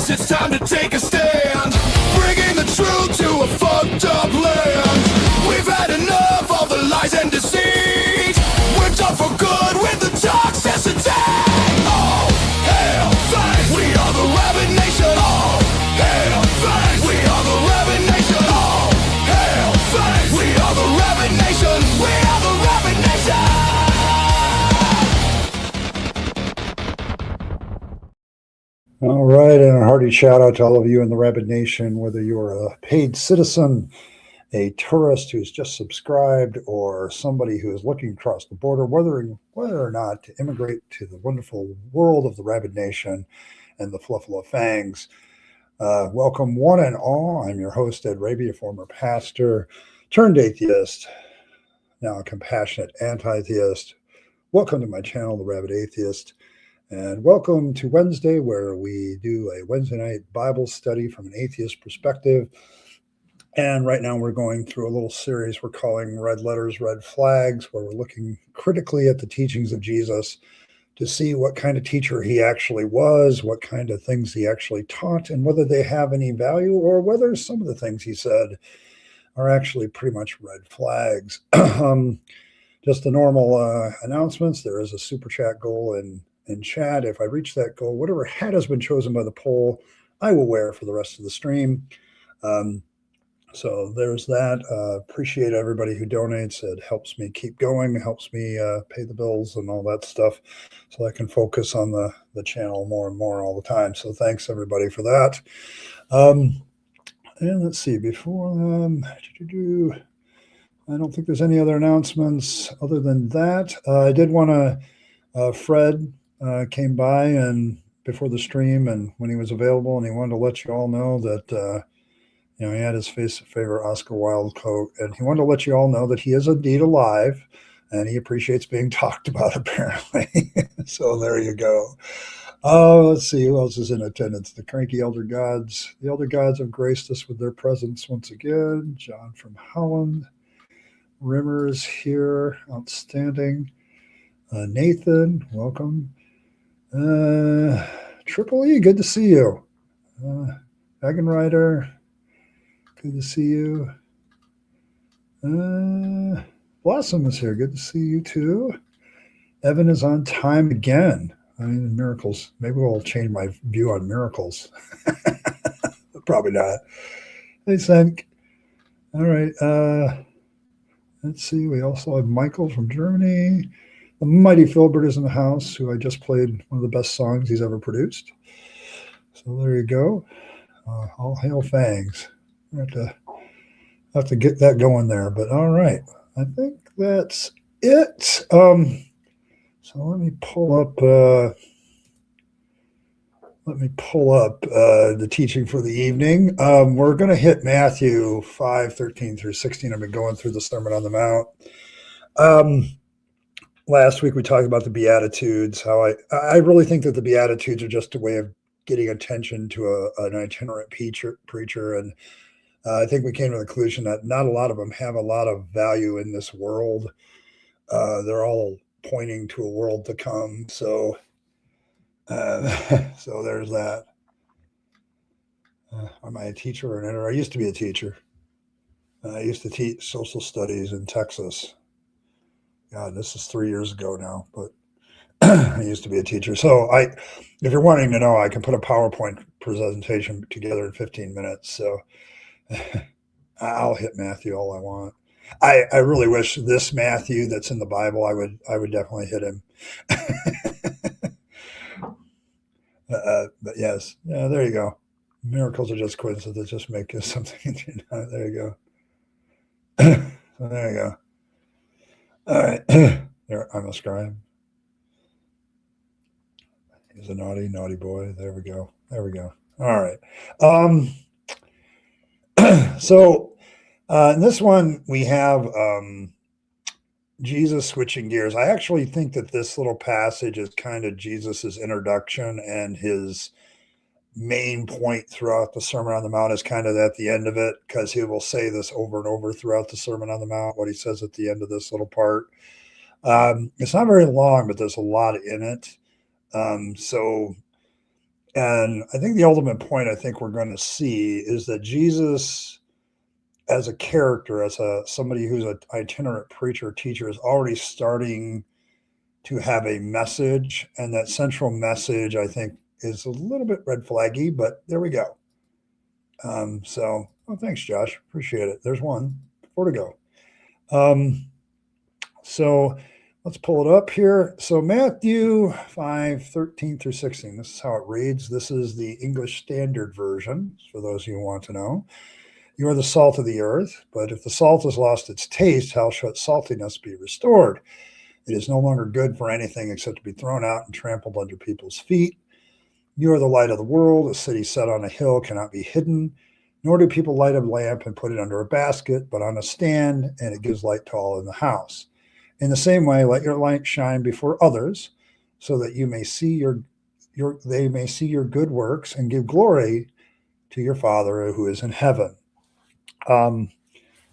It's time to take a stand, bringing the truth to a fucked up land. We've had enough of the lies and deceit. We're done for good with the toxicity. Oh, hell, thanks. We are the Rabyd Nation. Oh, hell, thanks. We are the Rabyd Nation. Oh, hell, thanks. We are the Rabyd Nation. We are the Rabyd Nation. All right, and a hearty shout out to all of you in the Rabyd Nation, whether you're a paid citizen, a tourist who's just subscribed, or somebody who is looking across the border, whether or not to immigrate to the wonderful world of the Rabyd Nation and the Fluffalo Fangs. Welcome one and all. I'm your host, Ed Rabyd, a former pastor turned atheist, now a compassionate anti-theist. Welcome to my channel, The Rabyd Atheist. And welcome to Wednesday, where we do a Wednesday night Bible study from an atheist perspective. And right now we're going through a little series we're calling Red Letters, Red Flags, where we're looking critically at the teachings of Jesus to see what kind of teacher he actually was, what kind of things he actually taught, and whether they have any value or whether some of the things he said are actually pretty much red flags. Just the normal announcements. There is a super chat goal in chat. If I reach that goal, whatever hat has been chosen by the poll, I will wear for the rest of the stream. So there's that. Appreciate everybody who donates. It helps me keep going, helps me pay the bills and all that stuff, so I can focus on the channel more and more all the time. So thanks everybody for that. And let's see, before I don't think there's any other announcements other than that. I did want to, Fred came by and before the stream, and when he was available, and he wanted to let you all know that he had his favorite Oscar Wilde quote, and he wanted to let you all know that he is indeed alive, and he appreciates being talked about, apparently. So there you go. Let's see who else is in attendance. The cranky elder gods. The elder gods have graced us with their presence once again. John from Holland. Rimmer is here. Outstanding. Nathan, welcome. Triple E, good to see you. Dragon Rider, good to see you. Blossom is here, good to see you too. Evan is on time again. I mean, miracles. Maybe we'll change my view on miracles. Probably not. Hey, Senk. All right. Let's see. We also have Michael from Germany. The mighty Philbert is in the house, who I just played one of the best songs he's ever produced. So there you go. All hail Fangs. I have to get that going there. But all right, I think that's it. So let me pull up. The teaching for the evening. We're going to hit Matthew 5:13 through 16. I've been going through the Sermon on the Mount. Last week we talked about the Beatitudes, how I really think that the Beatitudes are just a way of getting attention to an itinerant preacher. And I think we came to the conclusion that not a lot of them have a lot of value in this world. They're all pointing to a world to come. So so there's that. Am I a teacher or an editor? I used to be a teacher. I used to teach social studies in Texas. God, this is 3 years ago now, but I used to be a teacher. So if you're wanting to know, I can put a PowerPoint presentation together in 15 minutes. So I'll hit Matthew all I want. I really wish this Matthew that's in the Bible, I would definitely hit him. But yes, yeah, there you go. Miracles are just coincidences. Just make us something. There you go. So there you go. All right. There, I'm a scribe. He's a naughty boy. There we go. All right. So in this one, we have Jesus switching gears. I actually think that this little passage is kind of Jesus's introduction, and his main point throughout the Sermon on the Mount is kind of at the end of it, because he will say this over and over throughout the Sermon on the Mount, what he says at the end of this little part. It's not very long, but there's a lot in it. And I think the ultimate point I think we're going to see is that Jesus, as a character, as somebody who's an itinerant preacher, teacher, is already starting to have a message, and that central message, I think, is a little bit red flaggy, but there we go. Thanks, Josh. Appreciate it. There's one. 4 to go. So let's pull it up here. So Matthew 5:13 through 16. This is how it reads. This is the English Standard Version, for those who want to know. You are the salt of the earth, but if the salt has lost its taste, how shall its saltiness be restored? It is no longer good for anything except to be thrown out and trampled under people's feet. You are the light of the world. A city set on a hill cannot be hidden, nor do people light a lamp and put it under a basket, but on a stand, and it gives light to all in the house. In the same way, let your light shine before others, so that you may see they may see your good works and give glory to your Father who is in heaven. I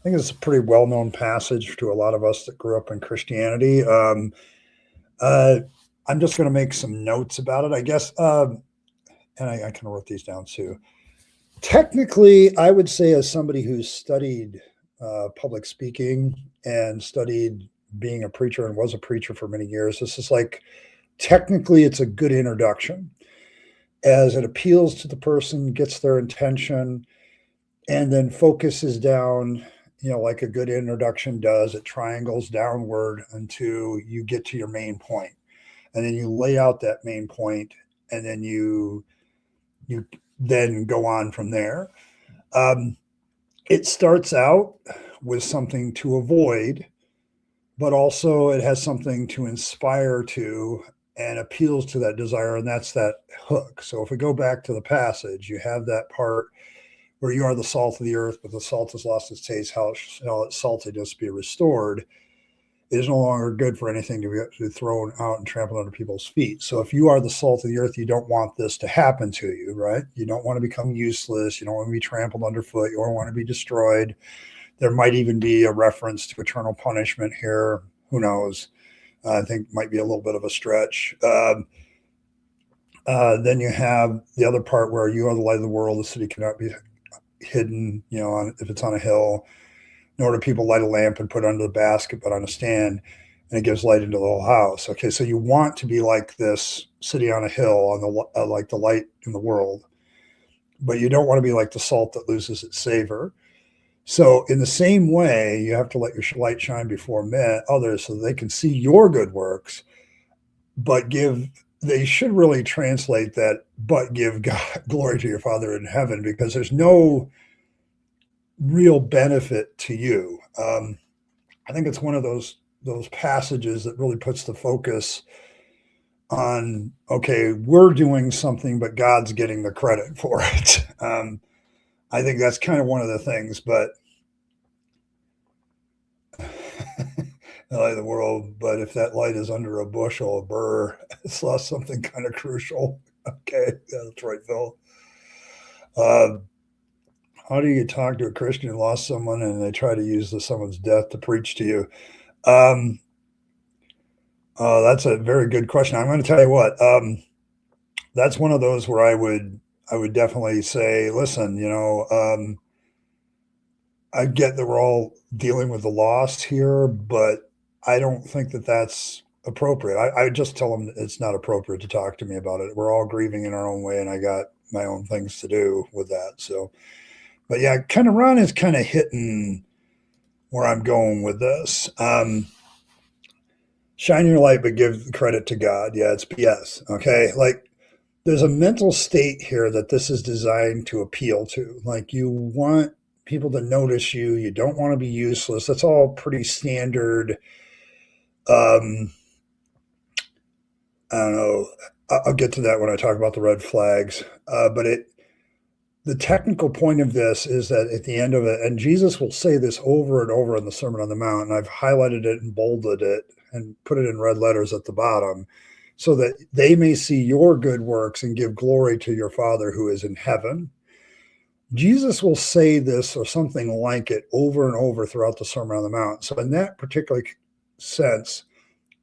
think it's a pretty well-known passage to a lot of us that grew up in Christianity. I'm just going to make some notes about it, I guess. And I kind of wrote these down too. Technically, I would say, as somebody who's studied public speaking and studied being a preacher and was a preacher for many years, this is like, technically, it's a good introduction, as it appeals to the person, gets their attention, and then focuses down, like a good introduction does. It triangles downward until you get to your main point. And then you lay out that main point, and then you then go on from there. It starts out with something to avoid, but also it has something to inspire to and appeals to that desire, and that's that hook. So if we go back to the passage, you have that part where you are the salt of the earth, but the salt has lost its taste. How shall its saltiness be restored? It is no longer good for anything to be thrown out and trampled under people's feet. So if you are the salt of the earth, you don't want this to happen to you, right? You don't want to become useless. You don't want to be trampled underfoot. You don't want to be destroyed. There might even be a reference to eternal punishment here. Who knows? I think might be a little bit of a stretch. Then you have the other part where you are the light of the world. The city cannot be hidden, if it's on a hill. Nor do people light a lamp and put it under the basket, but on a stand, and it gives light into the whole house. Okay, so you want to be like this city on a hill, on the like the light in the world, but you don't want to be like the salt that loses its savor. So in the same way, you have to let your light shine before others, so that they can see your good works, but they should really translate that, but give God glory to your Father in heaven, because there's no real benefit to you. I think it's one of those passages that really puts the focus on, okay, we're doing something, but God's getting the credit for it. I think that's kind of one of the things, but the light of the world, but if that light is under a bushel, a burr, it's lost something kind of crucial. Okay, yeah, that's right, Phil. How do you talk to a Christian who lost someone and they try to use someone's death to preach to you? That's a very good question. I'm going to tell you what. That's one of those where I would definitely say, listen, I get that we're all dealing with the loss here, but I don't think that that's appropriate. I just tell them it's not appropriate to talk to me about it. We're all grieving in our own way, and I got my own things to do with that. So. But yeah, kind of Ron is kind of hitting where I'm going with this. Shine your light, but give credit to God. Yeah, it's BS. Okay. Like, there's a mental state here that this is designed to appeal to. Like, you want people to notice you. You don't want to be useless. That's all pretty standard. I don't know. I'll get to that when I talk about the red flags. But the technical point of this is that at the end of it, and Jesus will say this over and over in the Sermon on the Mount, and I've highlighted it and bolded it and put it in red letters at the bottom, so that they may see your good works and give glory to your Father who is in heaven. Jesus will say this or something like it over and over throughout the Sermon on the Mount. So in that particular sense,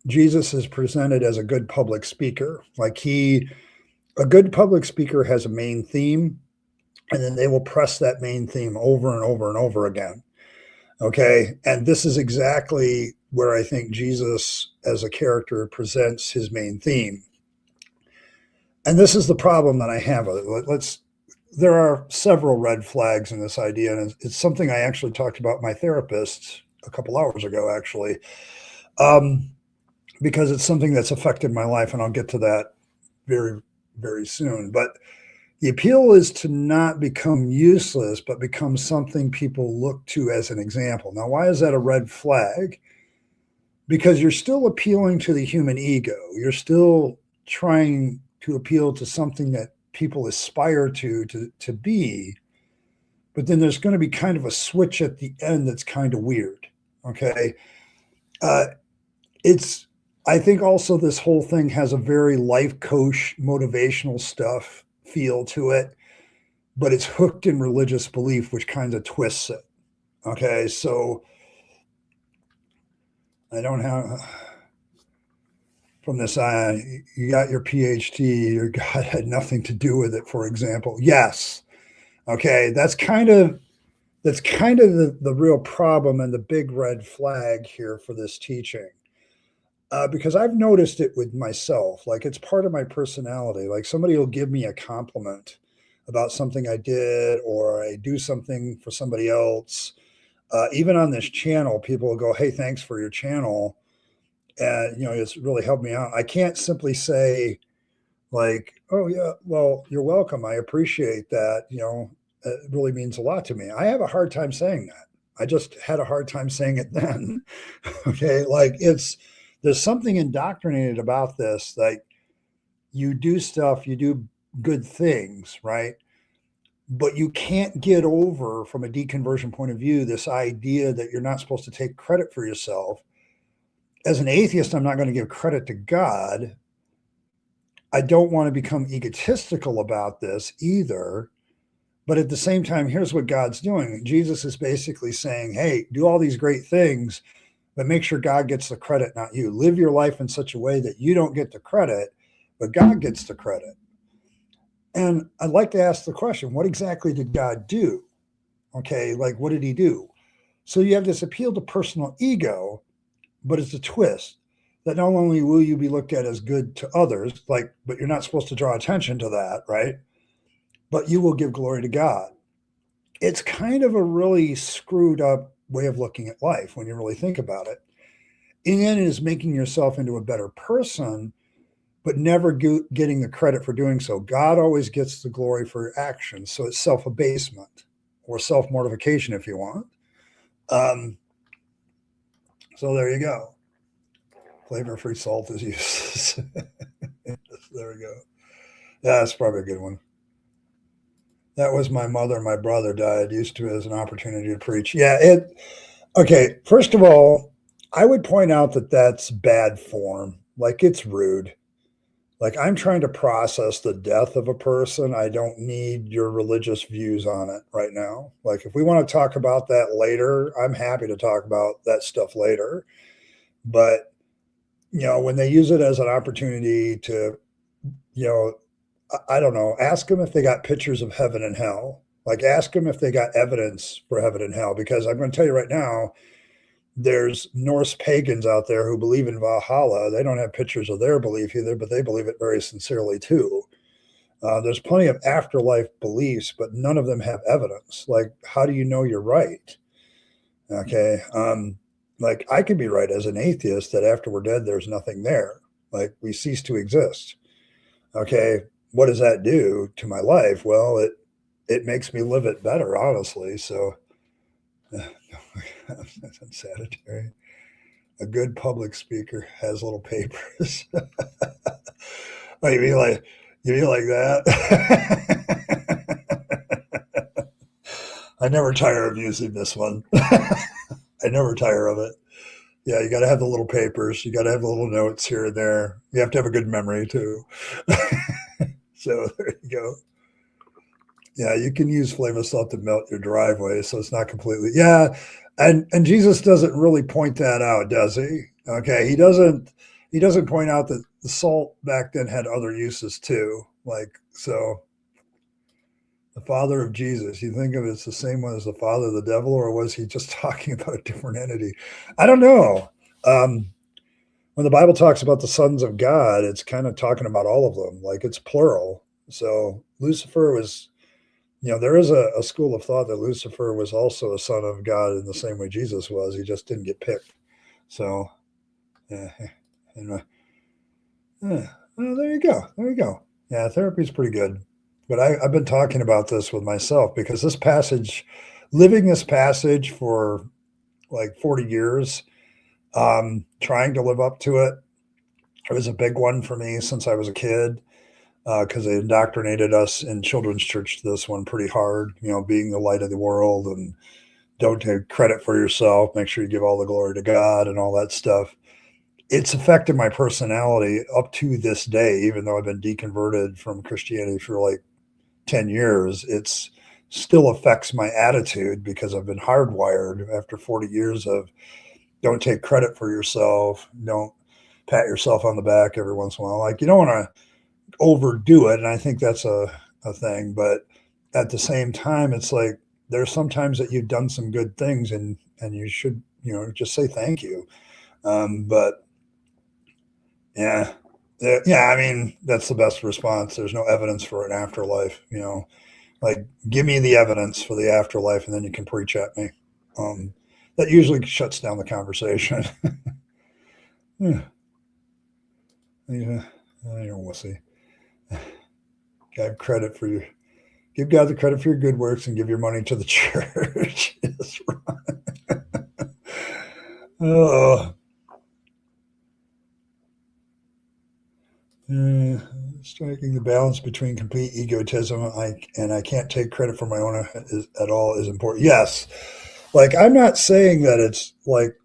Jesus is presented as a good public speaker. Like a good public speaker has a main theme, and then they will press that main theme over and over and over again. Okay. And this is exactly where I think Jesus as a character presents his main theme. And this is the problem that I have with it. There are several red flags in this idea, and it's something I actually talked about with my therapist a couple hours ago, actually, because it's something that's affected my life, and I'll get to that very, very soon. But the appeal is to not become useless, but become something people look to as an example. Now, why is that a red flag? Because you're still appealing to the human ego. You're still trying to appeal to something that people aspire to be. But then there's going to be kind of a switch at the end that's kind of weird. Okay. I think also this whole thing has a very life coach, motivational stuff feel to it, but it's hooked in religious belief, which kind of twists it. Okay, so I don't have from this. You got your PhD. Your God had nothing to do with it. For example, yes. Okay, that's kind of the real problem and the big red flag here for this teaching. Because I've noticed it with myself, like it's part of my personality. Like somebody will give me a compliment about something I did, or I do something for somebody else. Even on this channel, people will go, "Hey, thanks for your channel," and it's really helped me out. I can't simply say, like, "Oh yeah, well, you're welcome. I appreciate that." It really means a lot to me. I have a hard time saying that. I just had a hard time saying it then. Okay, like there's something indoctrinated about this. Like you do stuff, you do good things, right? But you can't get over, from a deconversion point of view, this idea that you're not supposed to take credit for yourself. As an atheist, I'm not going to give credit to God. I don't want to become egotistical about this either. But at the same time, here's what God's doing. Jesus is basically saying, hey, do all these great things, but make sure God gets the credit, not you. Live your life in such a way that you don't get the credit, but God gets the credit. And I'd like to ask the question, what exactly did God do? Okay, like what did he do? So you have this appeal to personal ego, but it's a twist that not only will you be looked at as good to others, but you're not supposed to draw attention to that, right? But you will give glory to God. It's kind of a really screwed up way of looking at life when you really think about it. In the end, it is making yourself into a better person, but never getting the credit for doing so. God always gets the glory for your actions. So it's self-abasement or self-mortification, if you want. So there you go. Flavor-free salt is useless. There we go. Yeah, that's probably a good one. That was my mother and my brother died. Used to as an opportunity to preach. Yeah, okay, first of all, I would point out that that's bad form. Like, it's rude. Like, I'm trying to process the death of a person. I don't need your religious views on it right now. Like, if we want to talk about that later, I'm happy to talk about that stuff later. But, when they use it as an opportunity to, I don't know, ask them if they got pictures of heaven and hell. Like, ask them if they got evidence for heaven and hell. Because I'm going to tell you right now, there's Norse pagans out there who believe in Valhalla. They don't have pictures of their belief either, but they believe it very sincerely too. There's plenty of afterlife beliefs, but none of them have evidence. Like, how do you know you're right? Okay. Like, I could be right as an atheist that after we're dead, there's nothing there. Like, we cease to exist. Okay. What does that do to my life? Well, it makes me live it better, honestly. So that's unsanitary. A good public speaker has little papers. Oh, you mean like that? I never tire of using this one. I never tire of it. Yeah, you got to have the little papers. You got to have the little notes here and there. You have to have a good memory too. So there you go. Yeah, you can use flavor salt to melt your driveway, so it's not completely. Yeah, and Jesus doesn't really point that out, does he? Okay, he doesn't. He doesn't point out that the salt back then had other uses too. Like so, the father of Jesus. You think of it as the same one as the father of the devil, or was he just talking about a different entity? I don't know. When the Bible talks about the sons of God, it's kind of talking about all of them, like it's plural. So Lucifer was, there is a school of thought that Lucifer was also a son of God in the same way Jesus was. He just didn't get picked. So, anyway, well, there you go. There you go. Yeah, therapy is pretty good. But I've been talking about this with myself because this passage, living this passage for like 40 years, trying to live up to it, it was a big one for me since I was a kid because they indoctrinated us in children's church to this one pretty hard, being the light of the world and don't take credit for yourself, make sure you give all the glory to God and all that stuff. It's affected my personality up to this day, even though I've been deconverted from Christianity for like 10 years. It's still affects my attitude because I've been hardwired after 40 years of don't take credit for yourself, don't pat yourself on the back every once in a while. Like you don't want to overdo it. And I think that's a thing. But at the same time, it's like there's sometimes that you've done some good things and you should, just say thank you. But yeah. Yeah, I mean, that's the best response. There's no evidence for an afterlife, like give me the evidence for the afterlife and then you can preach at me. That usually shuts down the conversation. Yeah. We'll see. Give God the credit for your good works and give your money to the church. That's right. Oh. Striking the balance between complete egotism and I can't take credit for my own at all is important. Yes. Like, I'm not saying that it's like,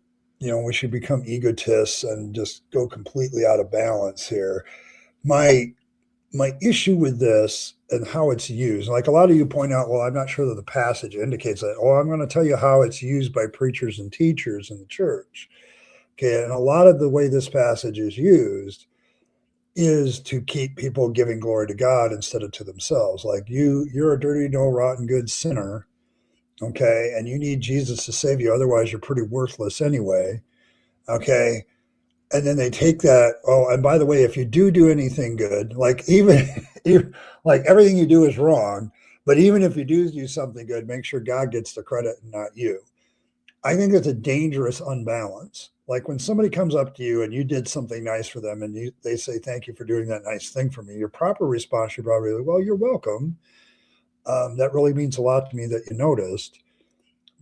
we should become egotists and just go completely out of balance here. My issue with this and how it's used, like a lot of you point out, well, I'm not sure that the passage indicates that. Oh, I'm going to tell you how it's used by preachers and teachers in the church. Okay. And a lot of the way this passage is used is to keep people giving glory to God instead of to themselves. Like you're a dirty, no rotten good sinner. Okay. And you need Jesus to save you. Otherwise you're pretty worthless anyway. Okay. And then they take that. Oh, and by the way, if you do anything good, like even like everything you do is wrong, but even if you do something good, make sure God gets the credit and not you. I think it's a dangerous unbalance. Like when somebody comes up to you and you did something nice for them and they say, thank you for doing that nice thing for me. Your proper response should probably be, well, you're welcome. That really means a lot to me that you noticed.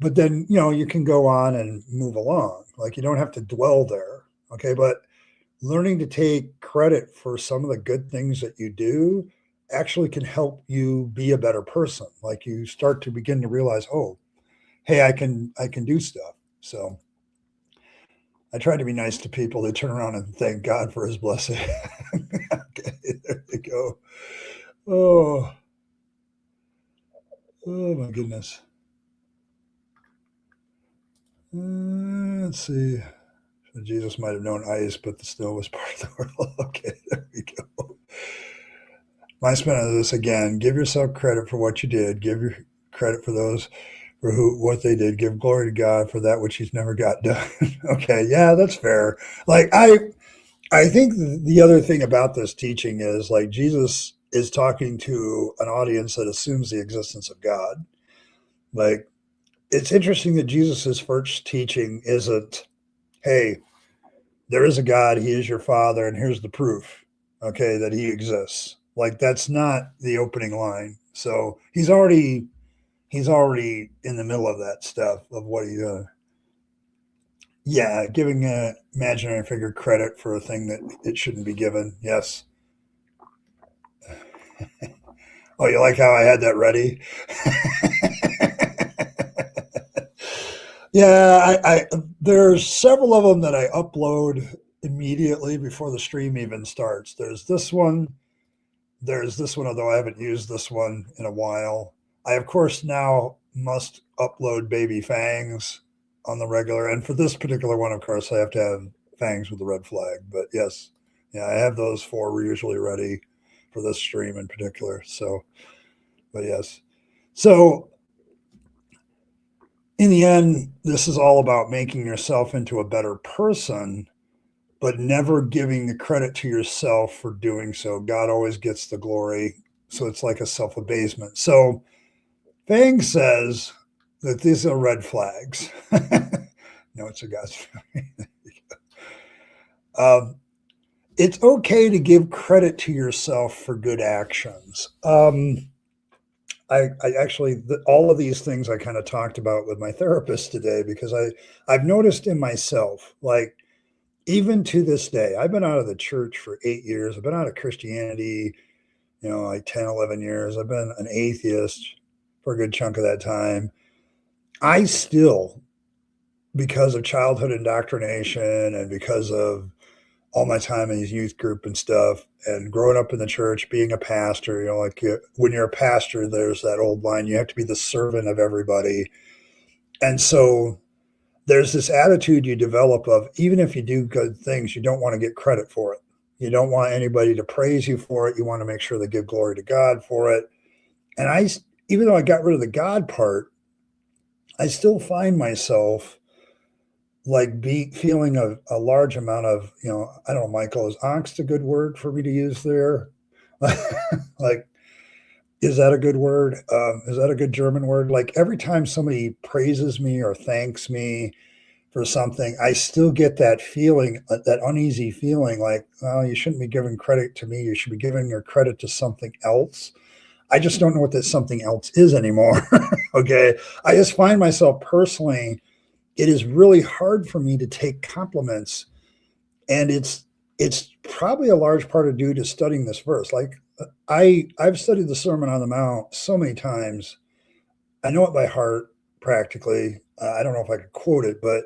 But then, you can go on and move along. Like you don't have to dwell there. Okay. But learning to take credit for some of the good things that you do actually can help you be a better person. Like you start to begin to realize, oh, hey, I can do stuff. So I try to be nice to people. They turn around and thank God for his blessing. Okay, there you go. Oh my goodness. Let's see. So Jesus might have known ice, but the snow was part of the world. Okay, there we go. My spin on this again. Give yourself credit for what you did. Give your credit for those for what they did. Give glory to God for that which he's never got done. Okay, yeah, that's fair. Like I think the other thing about this teaching is like Jesus is talking to an audience that assumes the existence of God. Like it's interesting that Jesus's first teaching isn't, hey, there is a God, he is your father, and here's the proof, okay, that he exists. Like that's not the opening line. So he's already in the middle of that stuff of what he does. Yeah, giving an imaginary figure credit for a thing that it shouldn't be given. Yes. Oh, you like how I had that ready? Yeah, there's several of them that I upload immediately before the stream even starts. There's this one. There's this one, although I haven't used this one in a while. I, of course, now must upload baby fangs on the regular. And for this particular one, of course, I have to have fangs with the red flag. But yes, yeah, I have those four usually ready for this stream in particular. So, but yes. So, in the end, this is all about making yourself into a better person, but never giving the credit to yourself for doing so. God always gets the glory. So it's like a self abasement. So Fang says that these are red flags. No, it's a God's. It's okay to give credit to yourself for good actions. I actually, all of these things I kind of talked about with my therapist today because I've noticed in myself, like, even to this day, I've been out of the church for 8 years. I've been out of Christianity, like 10, 11 years. I've been an atheist for a good chunk of that time. I still, because of childhood indoctrination and because of all my time in his youth group and stuff, and growing up in the church, being a pastor, like when you're a pastor, there's that old line, you have to be the servant of everybody. And so there's this attitude you develop of, even if you do good things, you don't want to get credit for it. You don't want anybody to praise you for it. You want to make sure they give glory to God for it. And even though I got rid of the God part, I still find myself like feeling a large amount of, I don't know, Michael, is angst a good word for me to use there? Like, is that a good word? Is that a good German word? Like every time somebody praises me or thanks me for something, I still get that feeling, that uneasy feeling like, well, you shouldn't be giving credit to me. You should be giving your credit to something else. I just don't know what that something else is anymore. Okay. I just find myself personally, it is really hard for me to take compliments. And it's probably a large part of due to studying this verse. Like I've studied the Sermon on the Mount so many times. I know it by heart practically. I don't know if I could quote it, but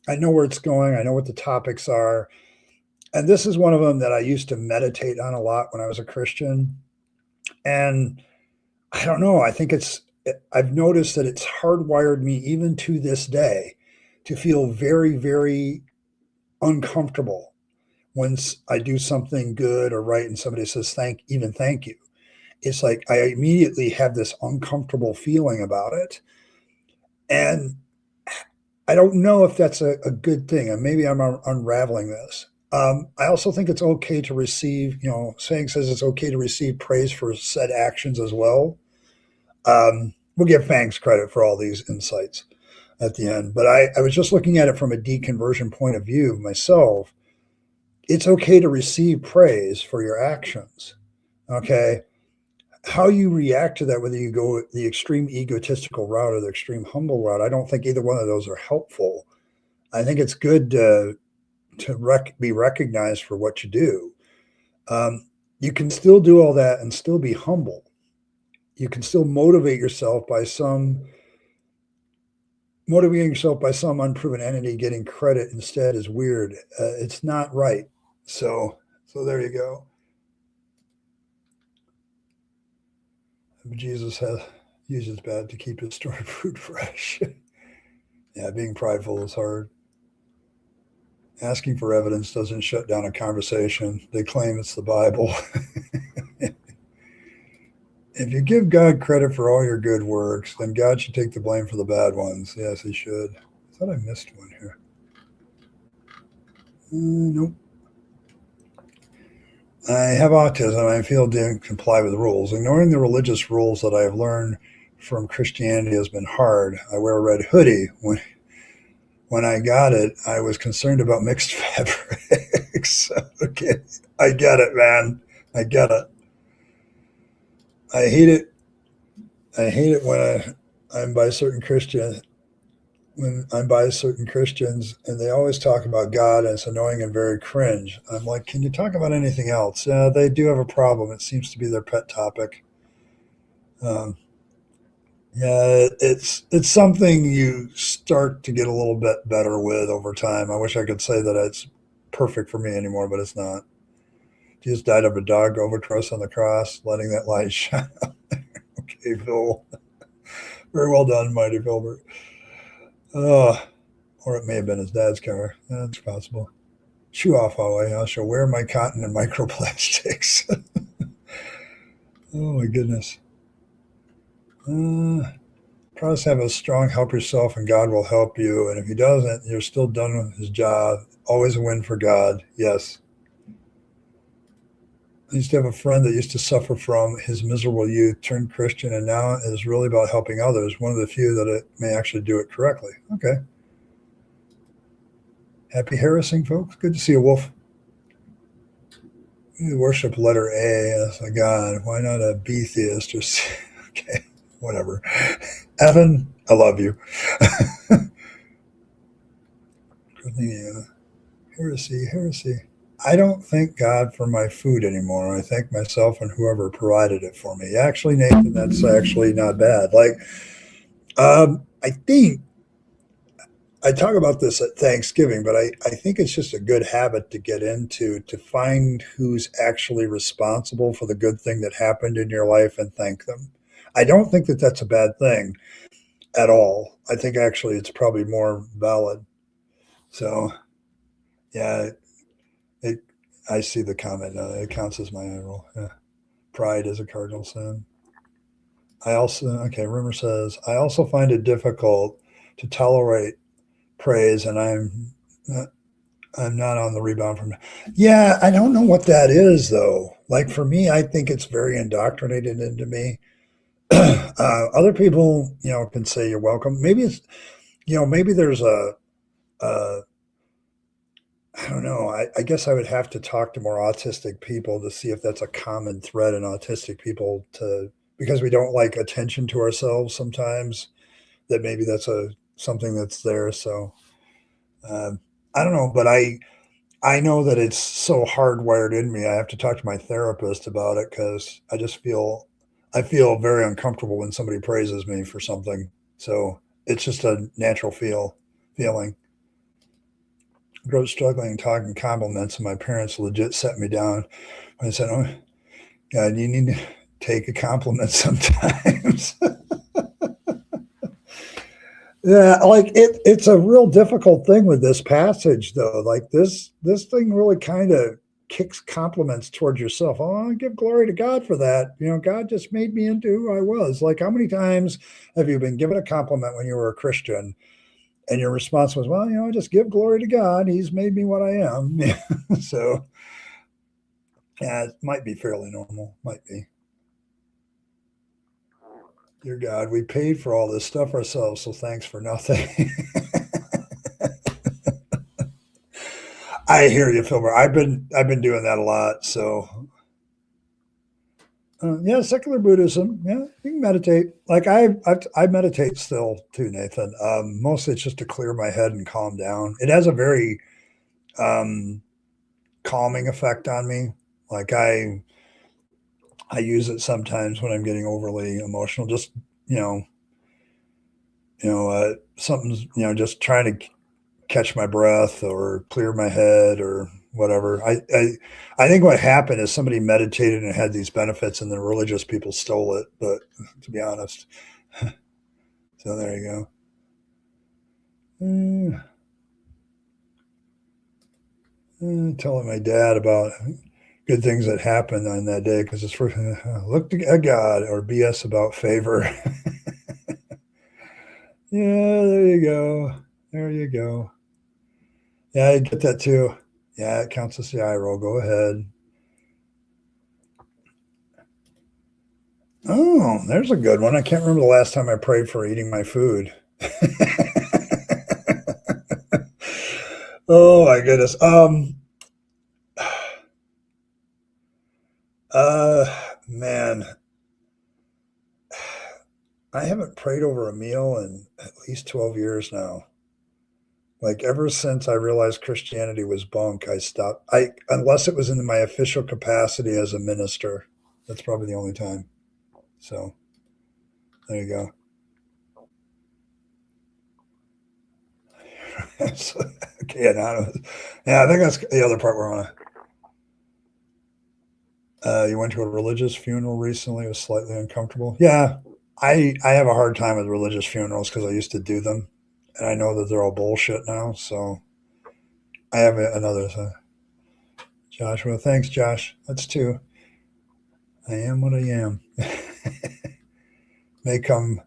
I know where it's going. I know what the topics are. And this is one of them that I used to meditate on a lot when I was a Christian. And I don't know. I've noticed that it's hardwired me even to this day to feel very, very uncomfortable when I do something good or right and somebody says thank you. It's like I immediately have this uncomfortable feeling about it. And I don't know if that's a good thing. And maybe I'm unraveling this. I also think it's okay to receive, saying says it's okay to receive praise for said actions as well. We'll give Fangs credit for all these insights at the end. But I was just looking at it from a deconversion point of view myself. It's okay to receive praise for your actions. Okay. How you react to that, whether you go the extreme egotistical route or the extreme humble route, I don't think either one of those are helpful. I think it's good to be recognized for what you do. You can still do all that and still be humble. You can still motivating yourself by some unproven entity getting credit instead is weird. It's not right. So there you go. Jesus uses bad to keep his stored food fresh. Yeah, being prideful is hard. Asking for evidence doesn't shut down a conversation. They claim it's the Bible. If you give God credit for all your good works, then God should take the blame for the bad ones. Yes, he should. I thought I missed one here. Nope. I have autism. I feel to comply with rules. Ignoring the religious rules that I have learned from Christianity has been hard. I wear a red hoodie. When I got it, I was concerned about mixed fabrics. Okay, I get it, man. I get it. I hate it. I hate it when I'm by certain Christians. When I'm by certain Christians and they always talk about God and it's annoying and very cringe. I'm like, can you talk about anything else? They do have a problem. It seems to be their pet topic. Yeah, it's something you start to get a little bit better with over time. I wish I could say that it's perfect for me anymore, but it's not. Jesus died of a dog overdose on the cross, letting that light shine. Okay, Phil. Very well done, mighty Philbert. Uh, or it may have been his dad's car. That's possible. Shoe off, Huawei. I shall wear my cotton and microplastics. Oh my goodness. Protestants have a strong help yourself and God will help you. And if he doesn't, you're still done with his job. Always a win for God. Yes. I used to have a friend that used to suffer from his miserable youth, turned Christian, and now is really about helping others. One of the few that it may actually do it correctly. Okay. Happy harassing, folks. Good to see you, Wolf. We worship letter A as a God. Why not a B theist or C? Okay, whatever. Evan, I love you. Heresy. I don't thank God for my food anymore. I thank myself and whoever provided it for me. Actually, Nathan, that's actually not bad. Like, I think I talk about this at Thanksgiving, but I think it's just a good habit to get into to find who's actually responsible for the good thing that happened in your life and thank them. I don't think that that's a bad thing at all. I think actually it's probably more valid. So, yeah, it, I see the comment. It counts as my eye roll. Yeah. Pride is a cardinal sin. Rumor says, I also find it difficult to tolerate praise, and uh, I'm not on the rebound from. Yeah, I don't know what that is though. Like for me, I think it's very indoctrinated into me. Other people, can say you're welcome. Maybe it's, maybe there's a I don't know. I guess I would have to talk to more autistic people to see if that's a common thread in autistic people to because we don't like attention to ourselves sometimes. That maybe that's a something that's there. So I don't know, but I know that it's so hardwired in me. I have to talk to my therapist about it because I feel very uncomfortable when somebody praises me for something. So it's just a natural feeling. I grew up struggling talking compliments, and my parents legit set me down. I said, "Oh, God, you need to take a compliment sometimes." Yeah, like it's a real difficult thing with this passage though. Like this thing really kind of kicks compliments towards yourself. Oh, I give glory to God for that. God just made me into who I was. Like how many times have you been given a compliment when you were a Christian and your response was, well, just give glory to God. He's made me what I am. So yeah, it might be fairly normal. Might be. Dear God, we paid for all this stuff ourselves, so thanks for nothing. I hear you, Philbert. I've been doing that a lot. So yeah, secular Buddhism. Yeah, you can meditate. Like I meditate still too, Nathan. Mostly it's just to clear my head and calm down. It has a very um, calming effect on me. Like I use it sometimes when I'm getting overly emotional. Just you know something's just trying to catch my breath or clear my head or whatever. I think what happened is somebody meditated and had these benefits, and the religious people stole it. But to be honest, so there you go. Telling my dad about good things that happened on that day because it's first look at God or BS about favor. Yeah, there you go. There you go. Yeah, I get that too. Yeah, it counts as the eye roll. Go ahead. Oh, there's a good one. I can't remember the last time I prayed for eating my food. Oh my goodness. Uh, man, I haven't prayed over a meal in at least 12 years now. Like ever since I realized Christianity was bunk, I stopped. Unless it was in my official capacity as a minister. That's probably the only time. So there you go. So, okay, anonymous. Yeah, I think that's the other part we're on. You went to a religious funeral recently. It was slightly uncomfortable. Yeah, I have a hard time with religious funerals because I used to do them, and I know that they're all bullshit now. So I have another. Joshua, thanks, Josh. That's two. I am what I am. may come.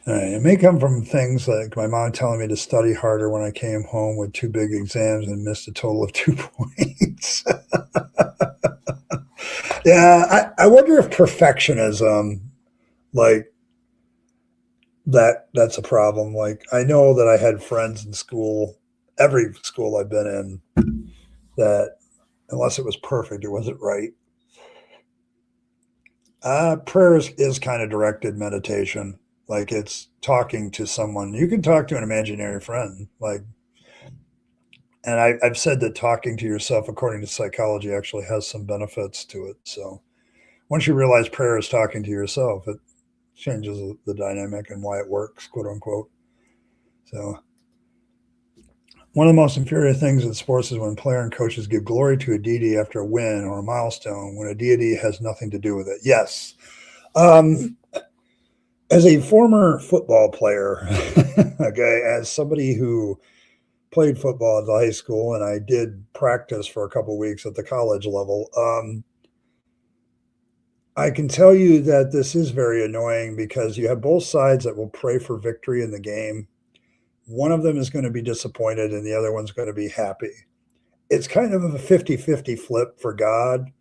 It may come from things like my mom telling me to study harder when I came home with two big exams and missed a total of 2 points. Yeah, I wonder if perfectionism, like that's a problem. Like I know that I had friends in school, every school I've been in, that unless it was perfect, it wasn't right. Prayer is kind of directed meditation. Like it's talking to someone. You can talk to an imaginary friend. Like, and I've said that talking to yourself, according to psychology, actually has some benefits to it. So once you realize prayer is talking to yourself, it changes the dynamic and why it works, quote unquote. So one of the most inferior things in sports is when player and coaches give glory to a deity after a win or a milestone when a deity has nothing to do with it. Yes. Um, as a former football player, okay, as somebody who played football at the high school and I did practice for a couple of weeks at the college level, I can tell you that this is very annoying because you have both sides that will pray for victory in the game. One of them is going to be disappointed and the other one's going to be happy. It's kind of a 50-50 flip for God.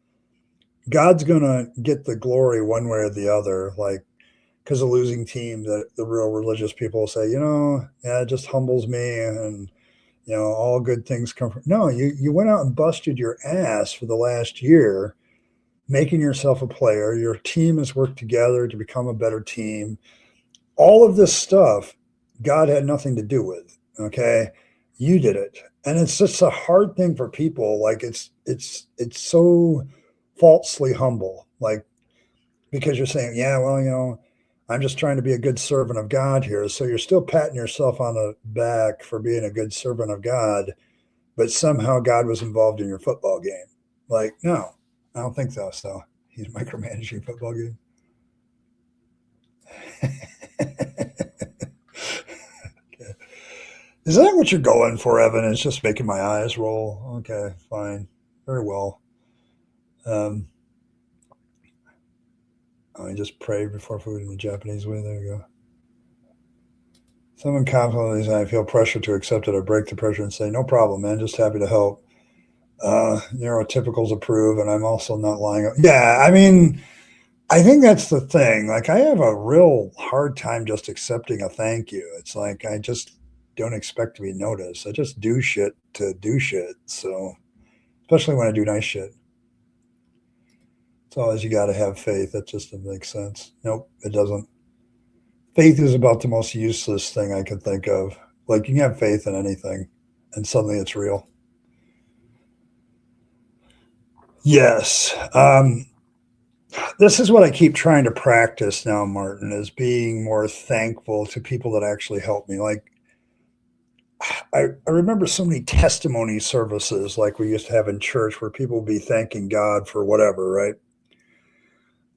God's going to get the glory one way or the other. Like, because a losing team, that the real religious people say, yeah, it just humbles me and, all good things come from. No, you went out and busted your ass for the last year, making yourself a player. Your team has worked together to become a better team. All of this stuff, God had nothing to do with. Okay. You did it. And it's just a hard thing for people. Like it's so falsely humble. Like, because you're saying, yeah, well, I'm just trying to be a good servant of God here. So you're still patting yourself on the back for being a good servant of God, but somehow God was involved in your football game. Like, no, I don't think so. So he's micromanaging football game. Is that what you're going for, Evan? It's just making my eyes roll. Okay, fine. Very well. Um, I just pray before food in the Japanese way. There you go. Someone confidently says, I feel pressure to accept it. I break the pressure and say, no problem, man. Just happy to help. Neurotypicals approve, and I'm also not lying. Yeah, I mean, I think that's the thing. Like, I have a real hard time just accepting a thank you. It's like I just don't expect to be noticed. I just do shit to do shit. So, especially when I do nice shit. It's always you got to have faith. That just doesn't make sense. Nope, it doesn't. Faith is about the most useless thing I can think of. Like, you can have faith in anything, and suddenly it's real. Yes. This is what I keep trying to practice now, Martin, is being more thankful to people that actually help me. Like, I remember so many testimony services like we used to have in church where people would be thanking God for whatever, right?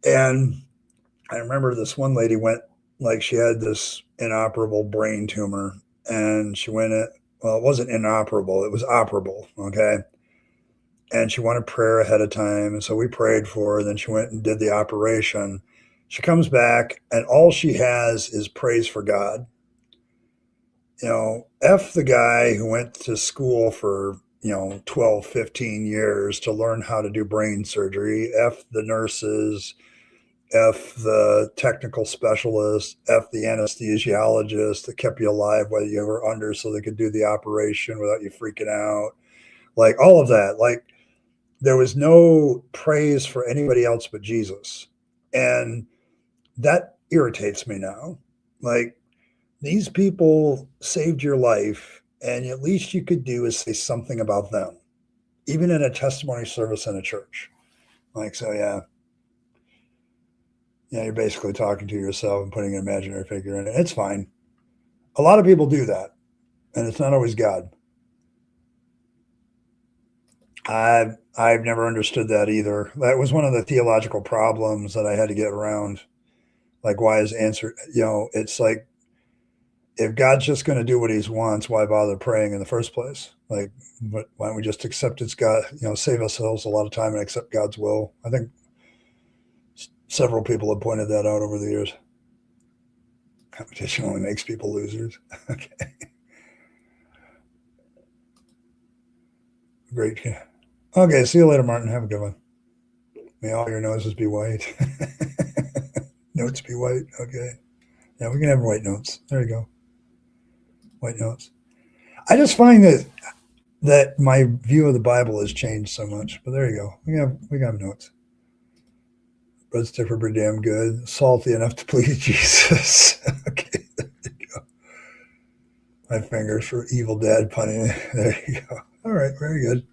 And I remember this one lady went, like, she had this inoperable brain tumor, and she went in, well, it wasn't inoperable, it was operable, okay? And she wanted prayer ahead of time. And so we prayed for her. Then she went and did the operation. She comes back, and all she has is praise for God. F the guy who went to school for, 12, 15 years to learn how to do brain surgery. F the nurses, F the technical specialist, F the anesthesiologist that kept you alive while you were under so they could do the operation without you freaking out. Like all of that. Like, there was no praise for anybody else but Jesus. And that irritates me now. Like, these people saved your life, and at least you could do is say something about them, even in a testimony service in a church. Like, so yeah. Yeah, you're basically talking to yourself and putting an imaginary figure in it. It's fine. A lot of people do that. and it's not always God. I've never understood that either. That was one of the theological problems that I had to get around. Like, why is answer? It's like if God's just going to do what He wants, why bother praying in the first place? Like, why don't we just accept it's God? Save ourselves a lot of time and accept God's will. I think several people have pointed that out over the years. Competition only makes people losers. Okay. Great. Okay, see you later, Martin. Have a good one. May all your noses be white. Notes be white. Okay. Yeah, we can have white notes. There you go. White notes. I just find that my view of the Bible has changed so much. But there you go. We have notes. Breadsticks are pretty damn good. Salty enough to please Jesus. Okay, there you go. My fingers for evil dad punning. There you go. All right, very good.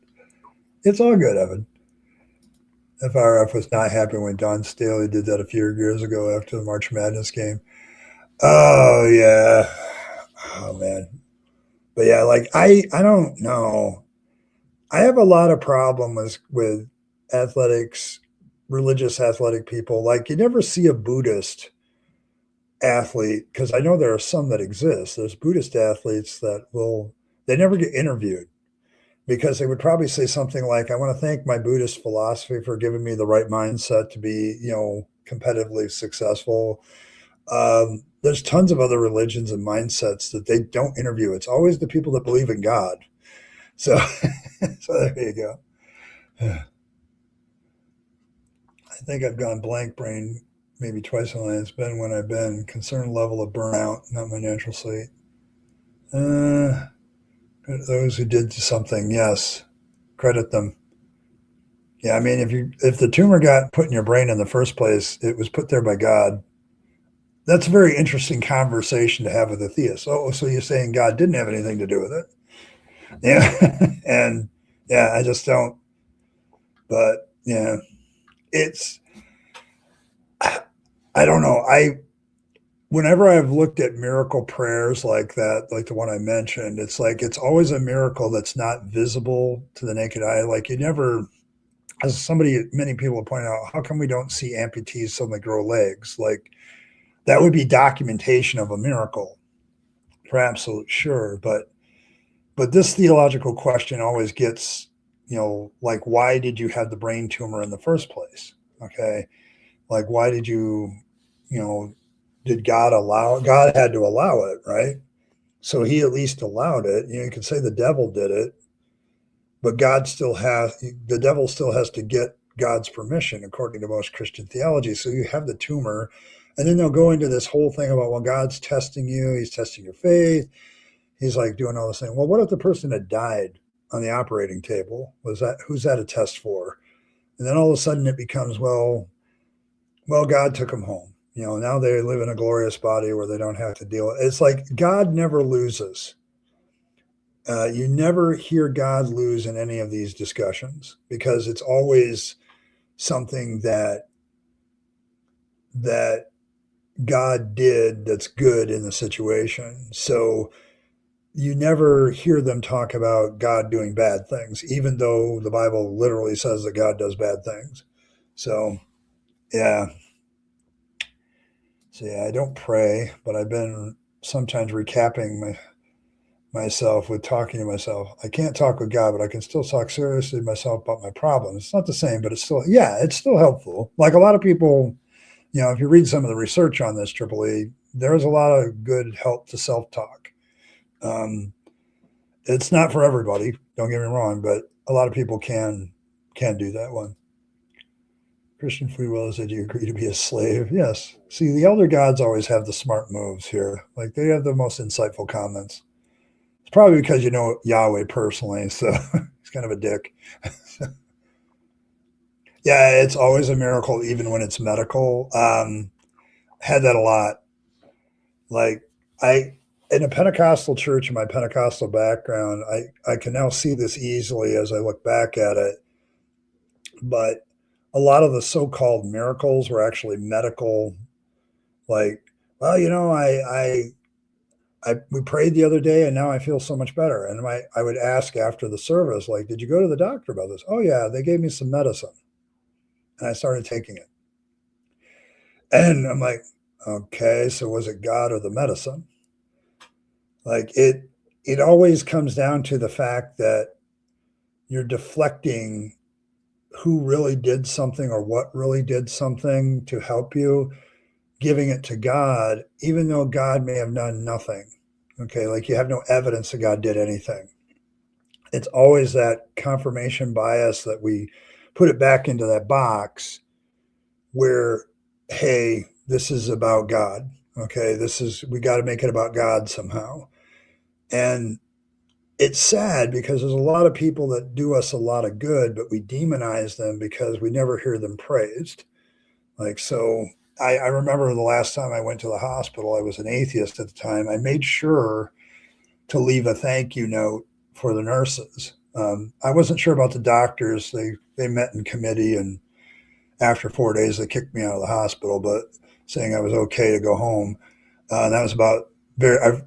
It's all good, Evan. FRF was not happy when Don Staley did that a few years ago after the March Madness game. Oh yeah. Oh man. But yeah, like I don't know. I have a lot of problems with athletics, religious athletic people. Like you never see a Buddhist athlete, because I know there are some that exist. There's Buddhist athletes they never get interviewed because they would probably say something like, I want to thank my Buddhist philosophy for giving me the right mindset to be, competitively successful. There's tons of other religions and mindsets that they don't interview. It's always the people that believe in God. So, so there you go. I think I've gone blank brain maybe twice in line. It's been when I've been concerned level of burnout, not my natural state. Those who did something, yes, credit them. Yeah, I mean, if the tumor got put in your brain in the first place, it was put there by God. That's a very interesting conversation to have with a theist. Oh, so you're saying God didn't have anything to do with it? Yeah, and yeah, I just don't. But yeah, it's I don't know. Whenever I've looked at miracle prayers like that, like the one I mentioned, it's like it's always a miracle that's not visible to the naked eye. Like you never, as many people have pointed out, how come we don't see amputees suddenly grow legs? Like that would be documentation of a miracle, for absolute sure. But this theological question always gets, like why did you have the brain tumor in the first place? Okay, like why did did God had to allow it, right? So He at least allowed it. You could say the devil did it, but the devil still has to get God's permission according to most Christian theology. So you have the tumor, and then they'll go into this whole thing about, well, God's testing you, He's testing your faith. He's like doing all this thing. Well, what if the person had died on the operating table? Who's that a test for? And then all of a sudden it becomes, well, God took them home. Now they live in a glorious body where they don't have to deal with it. It's like God never loses. You never hear God lose in any of these discussions because it's always something that God did that's good in the situation. So you never hear them talk about God doing bad things, even though the Bible literally says that God does bad things. So, yeah. So, yeah, I don't pray, but I've been sometimes recapping myself with talking to myself. I can't talk with God, but I can still talk seriously to myself about my problems. It's not the same, but it's still helpful. Like a lot of people, if you read some of the research on this Triple E, there's a lot of good help to self-talk. It's not for everybody, don't get me wrong, but a lot of people can do that one. Christian free will said, "Do you agree to be a slave?" Yes. See, the elder gods always have the smart moves here. Like they have the most insightful comments. It's probably because you know Yahweh personally, so he's kind of a dick. Yeah, it's always a miracle, even when it's medical. Had that a lot. Like in a Pentecostal church, in my Pentecostal background, I can now see this easily as I look back at it. But a lot of the so-called miracles were actually medical. Like, well, we prayed the other day and now I feel so much better. And I would ask after the service, like, did you go to the doctor about this? Oh yeah, they gave me some medicine and I started taking it. And I'm like, okay, so was it God or the medicine? Like it always comes down to the fact that you're deflecting who really did something or what really did something to help you, giving it to God, even though God may have done nothing. Okay, like you have no evidence that God did anything. It's always that confirmation bias that we put it back into that box where, hey, this is about God. Okay, we got to make it about God somehow. And it's sad because there's a lot of people that do us a lot of good, but we demonize them because we never hear them praised. Like, so I remember the last time I went to the hospital, I was an atheist at the time. I made sure to leave a thank you note for the nurses. I wasn't sure about the doctors. They met in committee, and after 4 days, they kicked me out of the hospital, but saying I was okay to go home. And that was about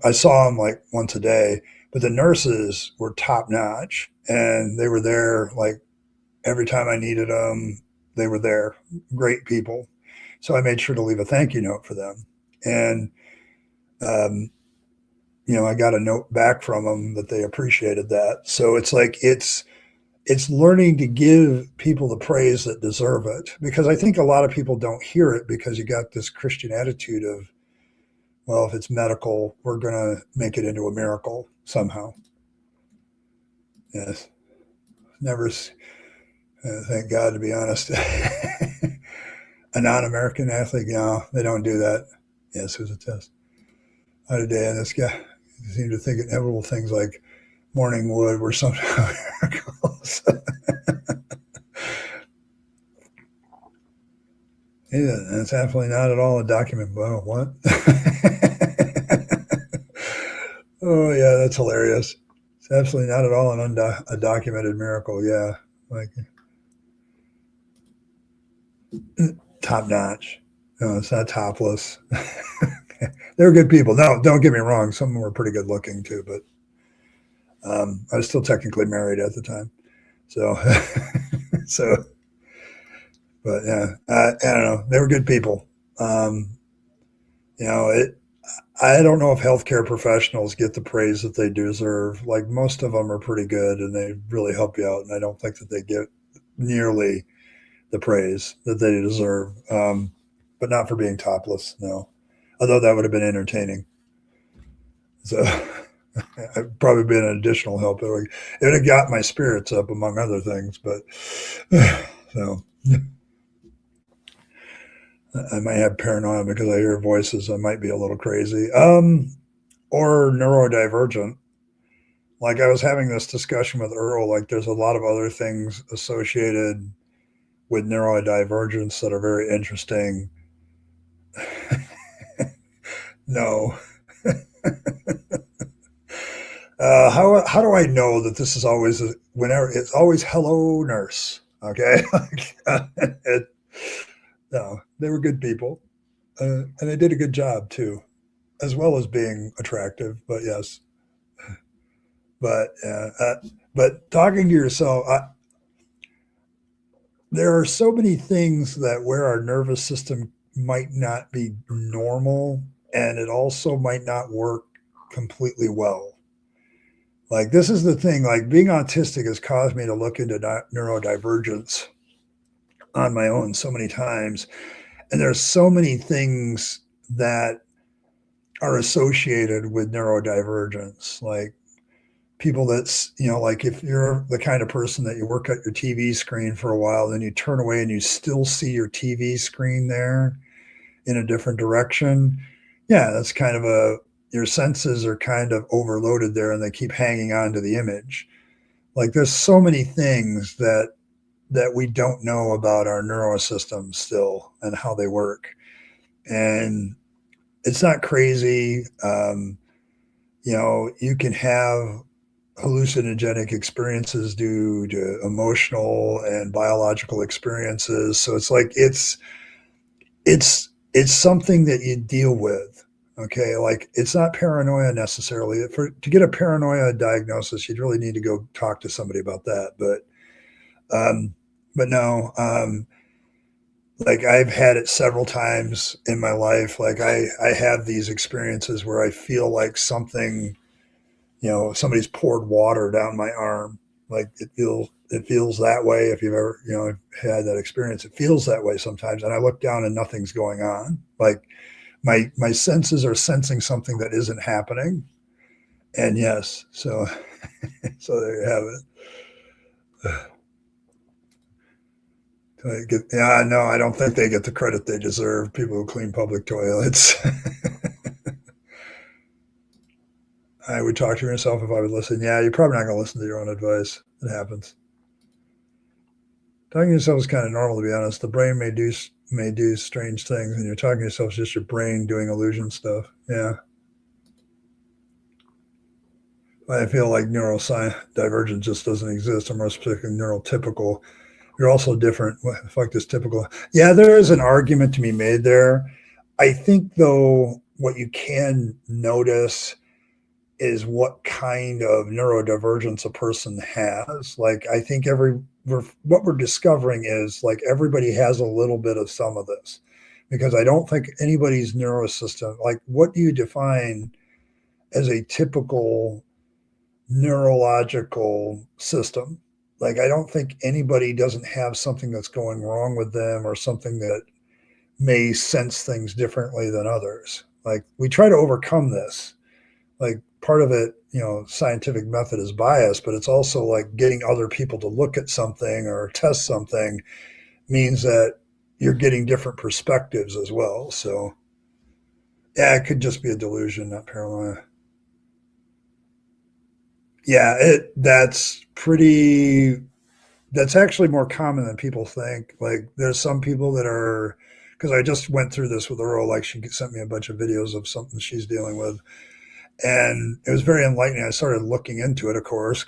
I saw them like once a day, but the nurses were top notch, and they were there like every time I needed them. They were there, great people. So I made sure to leave a thank you note for them. And, I got a note back from them that they appreciated that. So it's like, it's learning to give people the praise that deserve it, because I think a lot of people don't hear it because you got this Christian attitude of, well, if it's medical, we're going to make it into a miracle somehow. Yes. Never, thank God, to be honest. A non-American athlete, no, they don't do that. Yes, it was a test. Today, and this guy seemed to think inevitable things like morning wood were somehow miracles. Yeah, that's absolutely not at all a document. Well, what? Oh, yeah, that's hilarious. It's absolutely not at all a documented miracle. Yeah, like top notch. No, it's not topless. They were good people. No, don't get me wrong. Some of them were pretty good looking too, but I was still technically married at the time. So, but yeah, I don't know. They were good people. You know, I don't know if healthcare professionals get the praise that they deserve. Like most of them are pretty good and they really help you out. And I don't think that they get nearly the praise that they deserve. But not for being topless. No, although that would have been entertaining. So I'd probably been an additional help. It would have got my spirits up, among other things. But so I might have paranoia because I hear voices. I might be a little crazy, or neurodivergent. Like I was having this discussion with Earl. Like there's a lot of other things associated with neurodivergence that are very interesting. No. How do I know that this is always whenever it's always hello nurse? Okay, no, they were good people, and they did a good job too, as well as being attractive. But yes, but talking to yourself, there are so many things that where our nervous system might not be normal, and it also might not work completely well. Like this is the thing, like being autistic has caused me to look into neurodivergence on my own so many times. And there's so many things that are associated with neurodivergence, like people that's, like if you're the kind of person that you work at your TV screen for a while, then you turn away and you still see your TV screen there in a different direction. Yeah, that's kind of your senses are kind of overloaded there and they keep hanging on to the image. Like there's so many things that we don't know about our neurosystems still and how they work. And it's not crazy. You can have hallucinogenic experiences due to emotional and biological experiences. So it's like, it's something that you deal with. Okay, like it's not paranoia necessarily. To get a paranoia diagnosis, you'd really need to go talk to somebody about that. Um, but no, like I've had it several times in my life. Like I have these experiences where I feel like something, somebody's poured water down my arm. Like it feels that way. If you've ever, had that experience, it feels that way sometimes. And I look down and nothing's going on. Like my senses are sensing something that isn't happening. And yes, so so there you have it. Yeah, no, I don't think they get the credit they deserve. People who clean public toilets. I would talk to yourself if I would listen. Yeah, you're probably not going to listen to your own advice. It happens. Talking to yourself is kind of normal, to be honest. The brain may do strange things, and you're talking to yourself is just your brain doing illusion stuff. Yeah. I feel like neuroscience divergence just doesn't exist. I'm more specifically neurotypical. You're also different. What the fuck is typical? Yeah, there is an argument to be made there. I think, though, what you can notice is what kind of neurodivergence a person has. Like, I think what we're discovering is like everybody has a little bit of some of this, because I don't think anybody's neurosystem, like, what do you define as a typical neurological system? Like, I don't think anybody doesn't have something that's going wrong with them or something that may sense things differently than others. Like, we try to overcome this. Like, part of it, scientific method is bias, but it's also like getting other people to look at something or test something means that you're getting different perspectives as well. So, yeah, it could just be a delusion, not paranoia. Yeah, that's actually more common than people think. Like, there's some people that are, because I just went through this with Earl. Like, she sent me a bunch of videos of something she's dealing with, and it was very enlightening. I started looking into it, of course,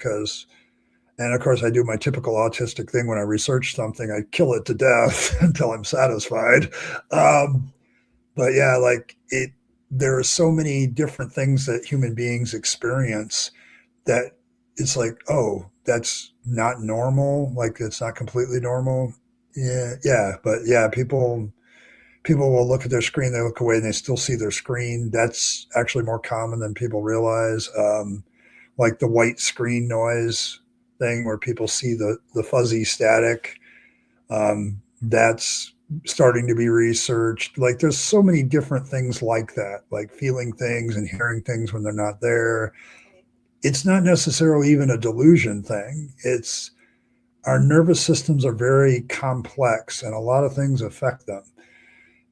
and of course I do my typical autistic thing. When I research something, I kill it to death until I'm satisfied. Um, but yeah, like there are so many different things that human beings experience that it's like, oh, that's not normal. Like, it's not completely normal. Yeah, yeah, but yeah, people will look at their screen, they look away, and they still see their screen. That's actually more common than people realize. Like the white screen noise thing, where people see the fuzzy static. That's starting to be researched. Like, there's so many different things like that, like feeling things and hearing things when they're not there. It's not necessarily even a delusion thing. It's our nervous systems are very complex, and a lot of things affect them,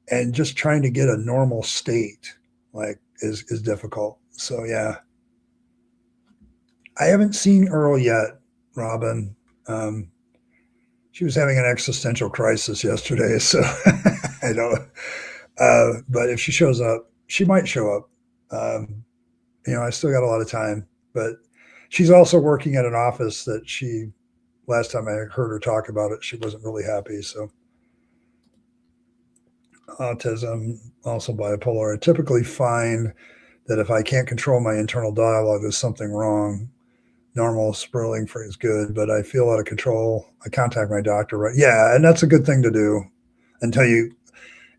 and just trying to get a normal state like is difficult. So yeah, I haven't seen Earl yet, Robin. um she was having an existential crisis yesterday, so I don't, but if she shows up, she might show up. I still got a lot of time, but she's also working at an office that last time I heard her talk about it, she wasn't really happy. So autism, also bipolar. I typically find that if I can't control my internal dialogue, there's something wrong. Normal spiraling for is good, but I feel out of control. I contact my doctor, right? Yeah, and that's a good thing to do until you.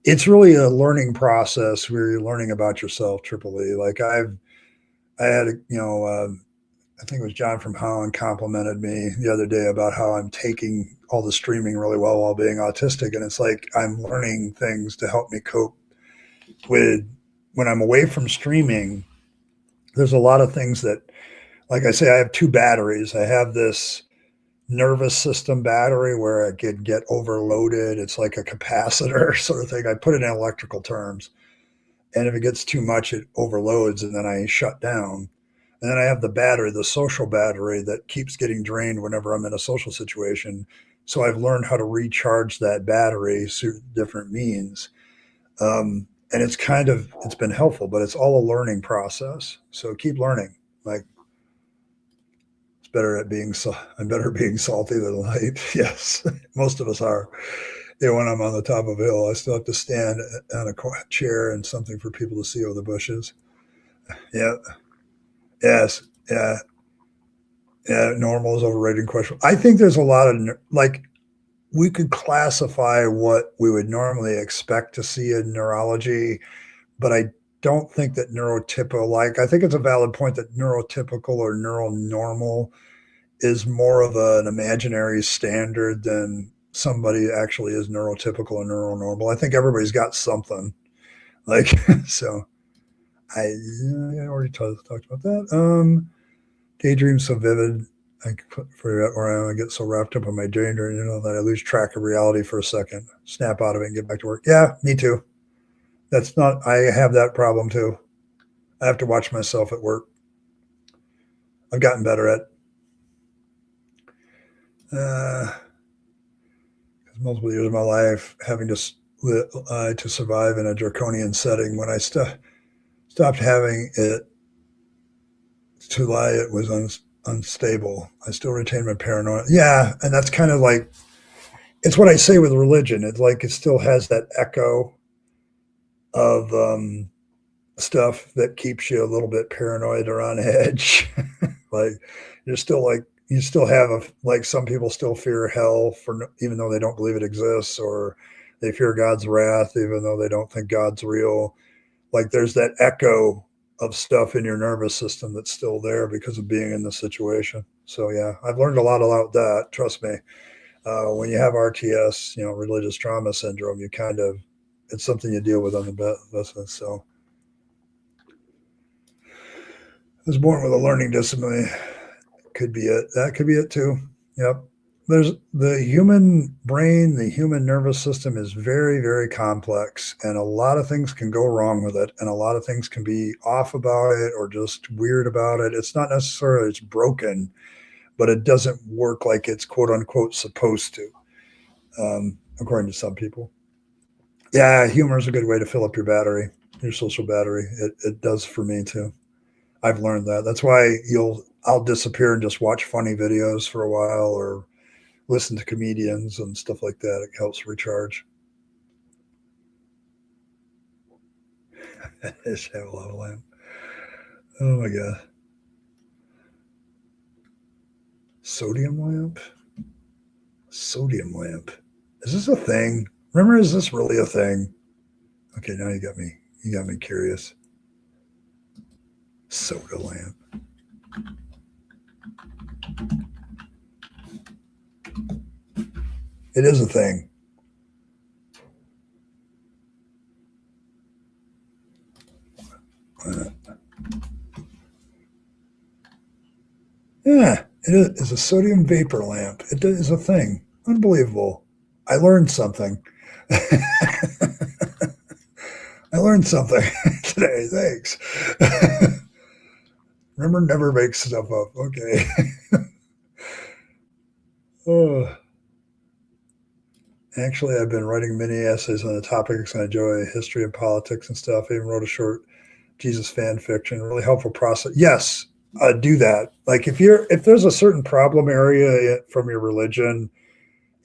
It's really a learning process where you're learning about yourself. Triple E. Like, I had I think it was John from Holland complimented me the other day about how I'm taking all the streaming really well while being autistic, and it's like I'm learning things to help me cope with when I'm away from streaming. There's a lot of things that, like I say, I have two batteries. I have this nervous system battery where I could get overloaded. It's like a capacitor sort of thing. I put it in electrical terms. And if it gets too much, it overloads and then I shut down. And then I have the battery, the social battery, that keeps getting drained whenever I'm in a social situation. So I've learned how to recharge that battery through different means. And it's been helpful, but it's all a learning process. So keep learning. Like, I'm better at being salty than light. Yes, most of us are. Yeah, when I'm on the top of a hill, I still have to stand on a chair and something for people to see over the bushes. Yeah. Yes. Yeah. Yeah. Normal is overrated question. I think there's a lot of like we could classify what we would normally expect to see in neurology, but I don't think that neurotypical, like, I think it's a valid point that neurotypical or neuronormal is more of an imaginary standard than somebody actually is neurotypical or neuronormal. I think everybody's got something. Like, so I already talked about that. Daydreams so vivid. I forget where I get so wrapped up in my daydream, that I lose track of reality for a second, snap out of it and get back to work. Yeah, me too. That's not, I have that problem too. I have to watch myself at work. I've gotten better at multiple years of my life having to survive in a draconian setting. When I stopped having it to lie, it was unstable. I still retain my paranoia. Yeah, and that's kind of like, it's what I say with religion. It's like it still has that echo of stuff that keeps you a little bit paranoid or on edge. Like you're still like, you still have like some people still fear hell even though they don't believe it exists, or they fear God's wrath even though they don't think God's real. Like there's that echo of stuff in your nervous system that's still there because of being in the situation. So yeah, I've learned a lot about that. Trust me. When you have RTS, religious trauma syndrome, you it's something you deal with on the business. So I was born with a learning disability. Could be it. That could be it too. Yep. There's the human brain, the human nervous system is very, very complex, and a lot of things can go wrong with it, and a lot of things can be off about it or just weird about it. It's not necessarily it's broken, but it doesn't work like it's quote unquote supposed to, according to some people. Yeah, humor is a good way to fill up your battery, your social battery. It does for me too. I've learned that. That's why I'll disappear and just watch funny videos for a while, or listen to comedians and stuff like that. It helps recharge. Just have a lava lamp. Oh my god. Sodium lamp? Sodium lamp. Is this a thing? Remember, is this really a thing? Okay, now you got me curious. Soda lamp. It is a thing. Yeah, it is a sodium vapor lamp. It is a thing. Unbelievable. I learned something. I learned something today. Thanks. Remember, never make stuff up. Okay. Oh. Actually, I've been writing mini essays on the topics I enjoy, history and politics and stuff. I even wrote a short Jesus fan fiction, really helpful process. Yes, do that. Like if there's a certain problem area from your religion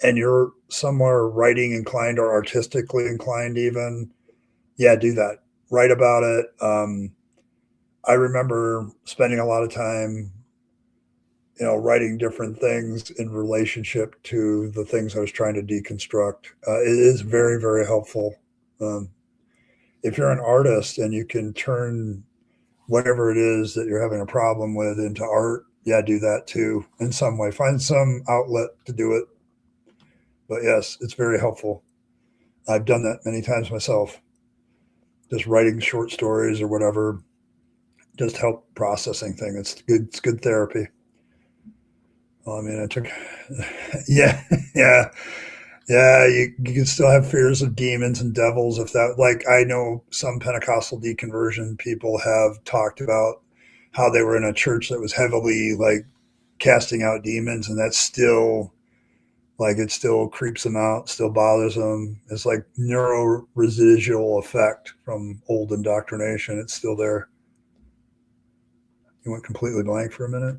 and you're somewhere writing inclined or artistically inclined even, yeah, do that. Write about it. I remember spending a lot of time, writing different things in relationship to the things I was trying to deconstruct. It is very, very helpful. If you're an artist and you can turn whatever it is that you're having a problem with into art, yeah, do that too in some way. Find some outlet to do it. But yes, it's very helpful. I've done that many times myself. Just writing short stories or whatever, just help processing things. It's good. It's good therapy. Well, I mean, I took, yeah, yeah, yeah. You can still have fears of demons and devils if that. Like I know some Pentecostal deconversion people have talked about how they were in a church that was heavily like casting out demons, and that's still like it still creeps them out, still bothers them. It's like neuro residual effect from old indoctrination. It's still there. You went completely blank for a minute.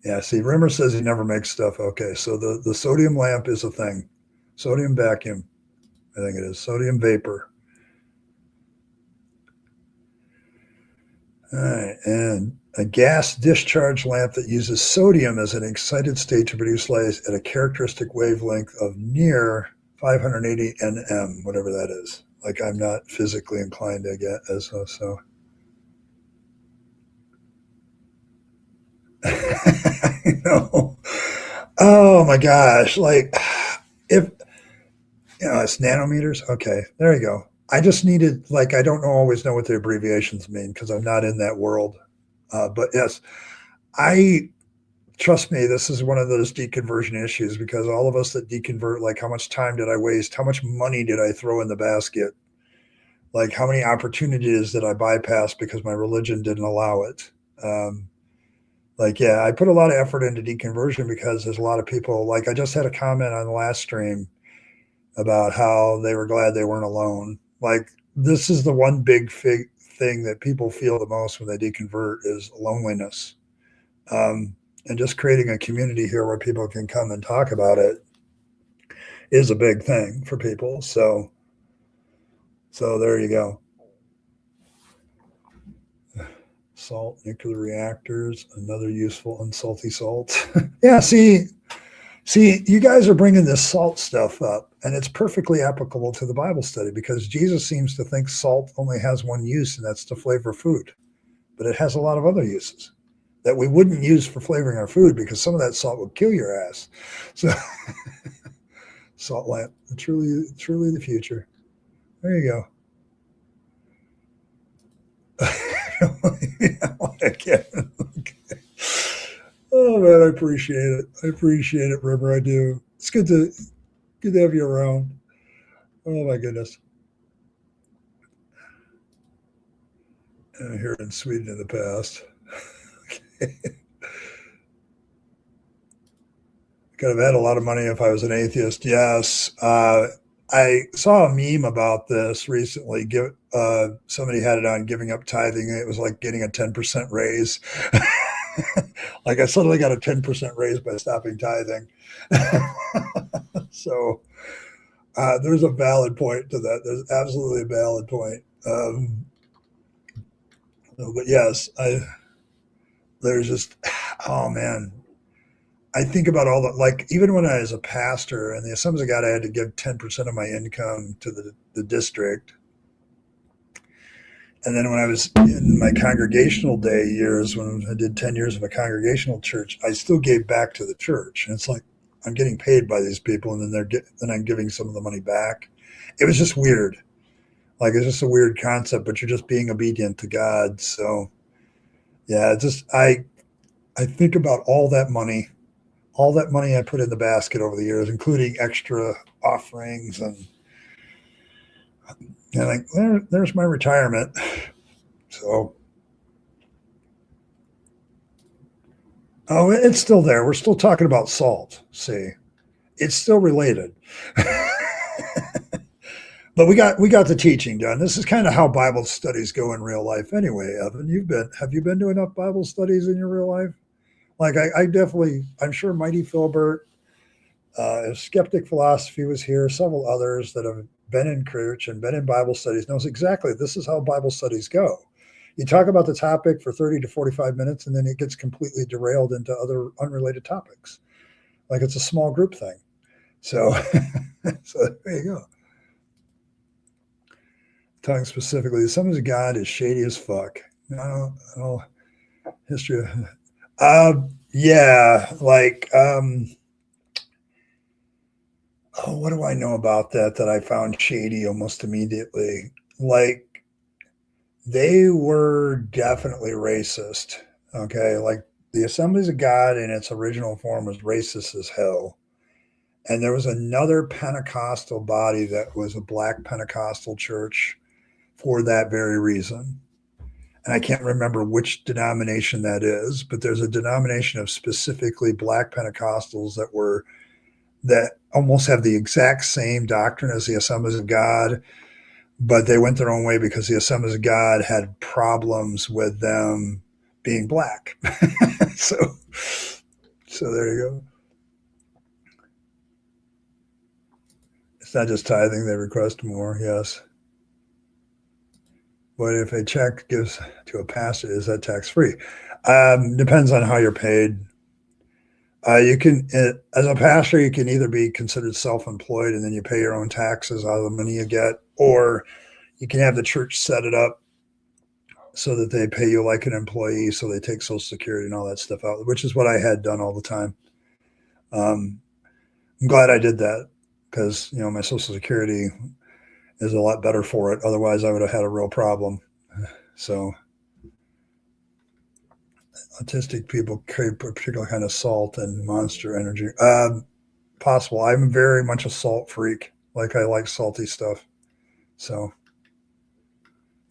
Yeah, see, Rimmer says he never makes stuff. Okay, so the sodium lamp is a thing. Sodium vacuum. I think it is sodium vapor. All right, and a gas discharge lamp that uses sodium as an excited state to produce light at a characteristic wavelength of near 580 nm, whatever that is. Like I'm not physically inclined to get as so. I know. Oh my gosh! Like if it's nanometers. Okay, there you go. I just needed like I don't always know what the abbreviations mean because I'm not in that world. But yes, I trust me. This is one of those deconversion issues because all of us that deconvert, like how much time did I waste? How much money did I throw in the basket? Like how many opportunities did I bypass because my religion didn't allow it? Um, like yeah, I put a lot of effort into deconversion because there's a lot of people. Like I just had a comment on the last stream about how they were glad they weren't alone. Like this is the one big thing that people feel the most when they deconvert is loneliness. And just creating a community here where people can come and talk about it is a big thing for people. So there you go. Salt, nuclear reactors, another useful unsalty salt. Yeah, see, you guys are bringing this salt stuff up, and it's perfectly applicable to the Bible study because Jesus seems to think salt only has one use, and that's to flavor food. But it has a lot of other uses that we wouldn't use for flavoring our food because some of that salt would kill your ass. So, salt lamp, truly the future. There you go. Okay. Oh man, I appreciate it. I appreciate it, River. I do. It's good to have you around. Oh my goodness. Here in Sweden in the past. Okay. Could have had a lot of money if I was an atheist. Yes. I saw a meme about this recently. Somebody had it on giving up tithing. It was like getting a 10% raise. Like I suddenly got a 10% raise by stopping tithing. So there's a valid point to that. There's absolutely a valid point. But yes, there's just, oh man, I think about all the, like, even when I was a pastor and the Assemblies of God, I had to give 10% of my income to the district. And then when I was in my congregational day years, when I did 10 years of a congregational church, I still gave back to the church. And it's like, I'm getting paid by these people and then I'm giving some of the money back. It was just weird. Like, it's just a weird concept, but you're just being obedient to God. So yeah, I think about all that money I put in the basket over the years, including extra offerings and like there's my retirement. So, oh, it's still there. We're still talking about salt. See, it's still related. But we got the teaching done. This is kind of how Bible studies go in real life, anyway. Evan, have you been to enough Bible studies in your real life? Like I definitely, I'm sure Mighty Philbert, if Skeptic Philosophy was here, several others that have been in church and been in Bible studies knows exactly this is how Bible studies go. You talk about the topic for 30 to 45 minutes, and then it gets completely derailed into other unrelated topics. Like it's a small group thing. So, so there you go. Talking specifically, the Assemblies of God is shady as fuck. I don't history. Yeah, like, what do I know about that I found shady almost immediately? Like, they were definitely racist. Okay, like the Assemblies of God in its original form was racist as hell. And there was another Pentecostal body that was a black Pentecostal church for that very reason. And I can't remember which denomination that is, but there's a denomination of specifically black Pentecostals that almost have the exact same doctrine as the Assemblies of God, but they went their own way because the Assemblies of God had problems with them being black. so there you go. It's not just tithing, they request more, yes. What if a check gives to a pastor? Is that tax free? Depends on how you're paid. You can, as a pastor, you can either be considered self-employed and then you pay your own taxes out of the money you get, or you can have the church set it up so that they pay you like an employee. So they take Social Security and all that stuff out, which is what I had done all the time. I'm glad I did that because, my Social Security is a lot better for it. Otherwise, I would have had a real problem. So autistic people crave a particular kind of salt and Monster Energy. Possible. I'm very much a salt freak. Like I like salty stuff. So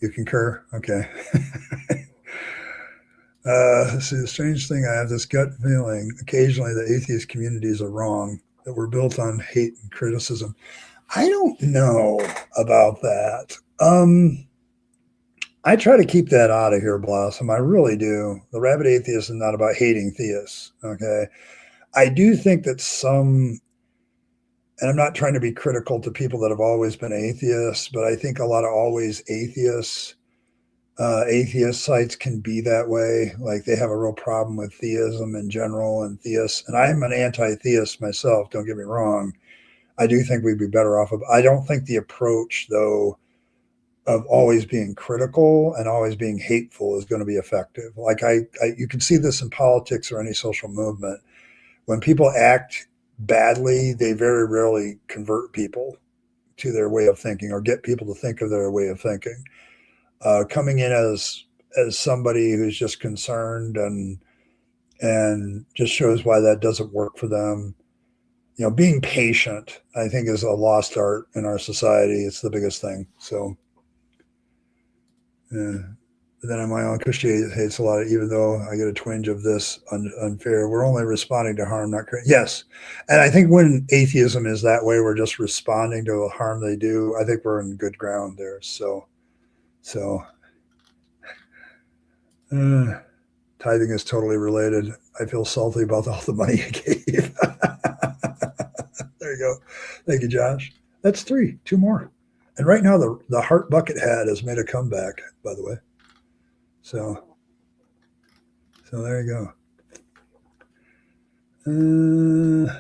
you concur? Okay. See, the strange thing, I have this gut feeling occasionally that atheist communities are wrong, that we're built on hate and criticism. I don't know about that. I try to keep that out of here, Blossom. I really do. The Rabid Atheist is not about hating theists. Okay. I do think that some, and I'm not trying to be critical to people that have always been atheists, but I think a lot of always atheists, atheist sites can be that way. Like they have a real problem with theism in general and theists. And I'm an anti-theist myself. Don't get me wrong. I do think we'd be better off. I don't think the approach, though, of always being critical and always being hateful is going to be effective. Like you can see this in politics or any social movement. When people act badly, they very rarely convert people to their way of thinking or get people to think of their way of thinking. Coming in as somebody who's just concerned and just shows why that doesn't work for them. Being patient, I think, is a lost art in our society. It's the biggest thing. So. But then my own Christianity hates a lot of, even though I get a twinge of this unfair, we're only responding to harm, not creating. Yes. And I think when atheism is that way, we're just responding to the harm they do. I think we're in good ground there. So tithing is totally related. I feel salty about all the money you gave. There you go. Thank you, Josh. That's 3, 2 more. And right now, the Heart Bucket Hat has made a comeback, by the way. So there you go.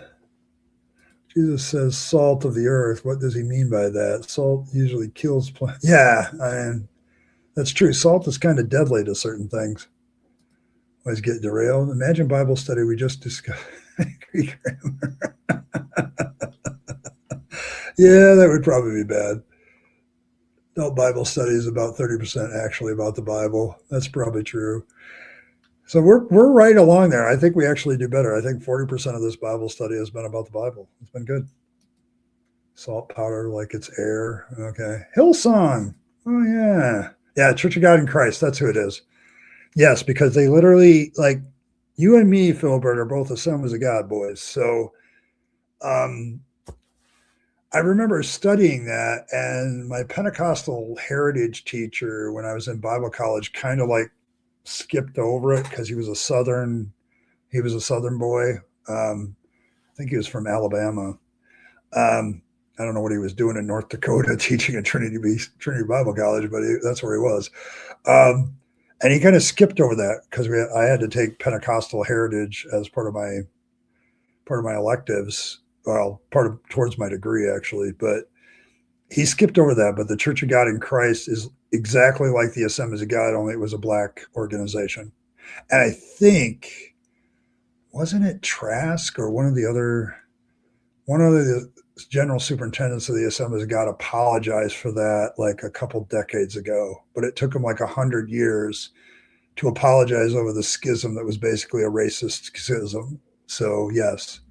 Jesus says salt of the earth. What does he mean by that? Salt usually kills plants. Yeah, that's true. Salt is kind of deadly to certain things. Always get derailed. Imagine Bible study we just discussed. Greek grammar. Yeah, that would probably be bad. Adult Bible study is about 30% actually about the Bible. That's probably true. So we're right along there. I think we actually do better. I think 40% of this Bible study has been about the Bible. It's been good. Salt powder like it's air. Okay. Hillsong. Oh, yeah. Yeah, Church of God in Christ. That's who it is. Yes, because they literally, like, you and me, Philbert, are both Assemblies of God boys. So I remember studying that, and my Pentecostal heritage teacher when I was in Bible college kind of like skipped over it because he was a Southern boy. I think he was from Alabama. I don't know what he was doing in North Dakota teaching at Trinity Bible College, but that's where he was. And he kind of skipped over that because I had to take Pentecostal heritage as part of my electives. Well, towards my degree, actually, but he skipped over that. But the Church of God in Christ is exactly like the Assemblies of God, only it was a Black organization. And I think, wasn't it Trask or one of the general superintendents of the Assemblies of God apologized for that like a couple decades ago, but it took him like 100 years to apologize over the schism that was basically a racist schism. So yes.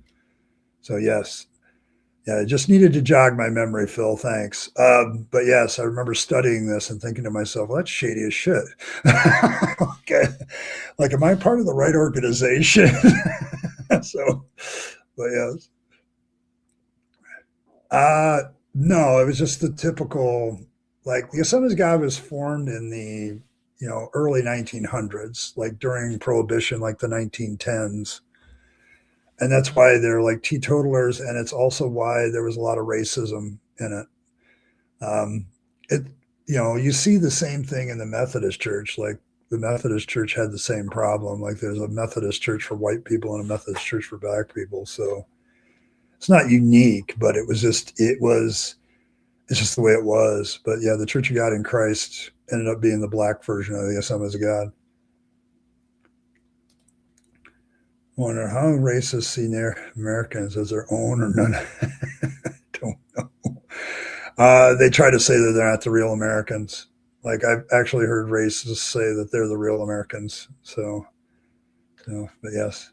Yeah, I just needed to jog my memory, Phil. Thanks. But yes, I remember studying this and thinking to myself, well, that's shady as shit. Okay. Like, am I part of the right organization? So, but yes. No, it was just the typical, like the Assemblies of God was formed in the, early 1900s, like during Prohibition, like the 1910s. And that's why they're like teetotalers, and it's also why there was a lot of racism in it. It you see the same thing in the Methodist Church. Like the Methodist Church had the same problem. Like there's a Methodist church for white people and a Methodist church for black people. So it's not unique, but it's just the way it was. But yeah, the Church of God in Christ ended up being the black version of the Assemblies of God. Wonder how racists see Americans as their own or none. Don't know. They try to say that they're not the real Americans. Like I've actually heard racists say that they're the real Americans. So but yes.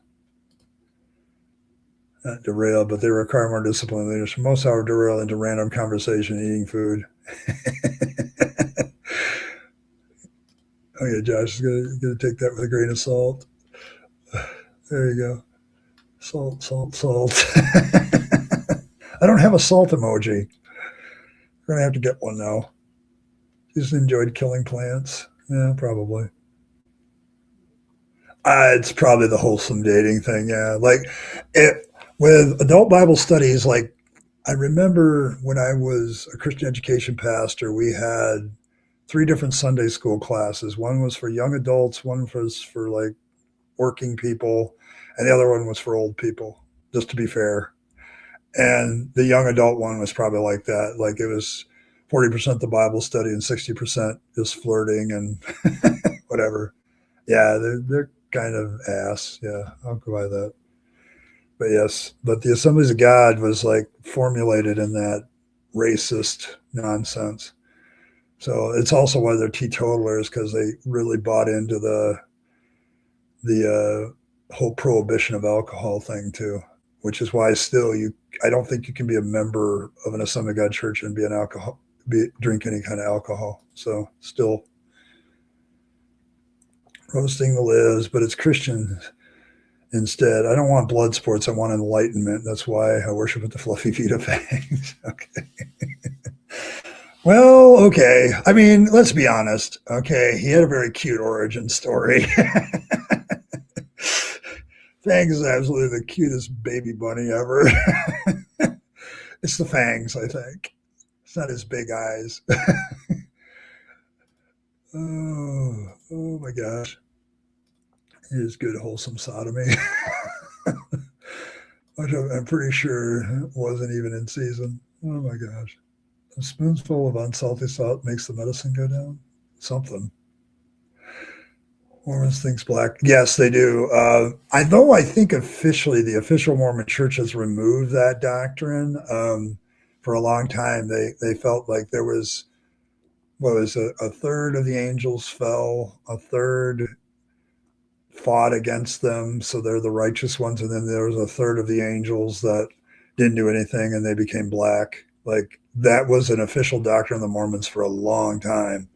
Not derail, but they require more discipline. Leaders most are derail into random conversation, eating food. Oh yeah, Josh is gonna take that with a grain of salt. There you go. Salt, salt, salt. I don't have a salt emoji. We're gonna have to get one now. Just enjoyed killing plants. Yeah, probably. It's probably the wholesome dating thing. Yeah, like it with adult Bible studies. Like I remember when I was a Christian education pastor, we had three different Sunday school classes. One was for young adults, one was for like working people, and the other one was for old people, just to be fair. And the young adult one was probably like that. Like it was 40% the Bible study and 60% just flirting and whatever. Yeah, they're kind of ass. Yeah, I'll go by that. But yes, but the Assemblies of God was like formulated in that racist nonsense. So it's also why they're teetotalers, because they really bought into the whole prohibition of alcohol thing too, which is why still I don't think you can be a member of an Assembly of God church and drink any kind of alcohol. So still roasting the lives, but it's Christian instead. I don't want blood sports. I want enlightenment. That's why I worship at the fluffy feet of fangs. Okay. Well, okay. I mean, let's be honest. Okay, he had a very cute origin story. Fangs is absolutely the cutest baby bunny ever. It's the fangs, I think. It's not his big eyes. Oh my gosh. It is good, wholesome sodomy. Which I'm pretty sure wasn't even in season. Oh my gosh. A spoonful of unsalty salt makes the medicine go down? Something. Mormons thinks black. Yes, they do. I think officially the official Mormon Church has removed that doctrine. For a long time, they felt like there was a third of the angels fell, a third fought against them, so they're the righteous ones, and then there was a third of the angels that didn't do anything and they became black. Like that was an official doctrine of the Mormons for a long time.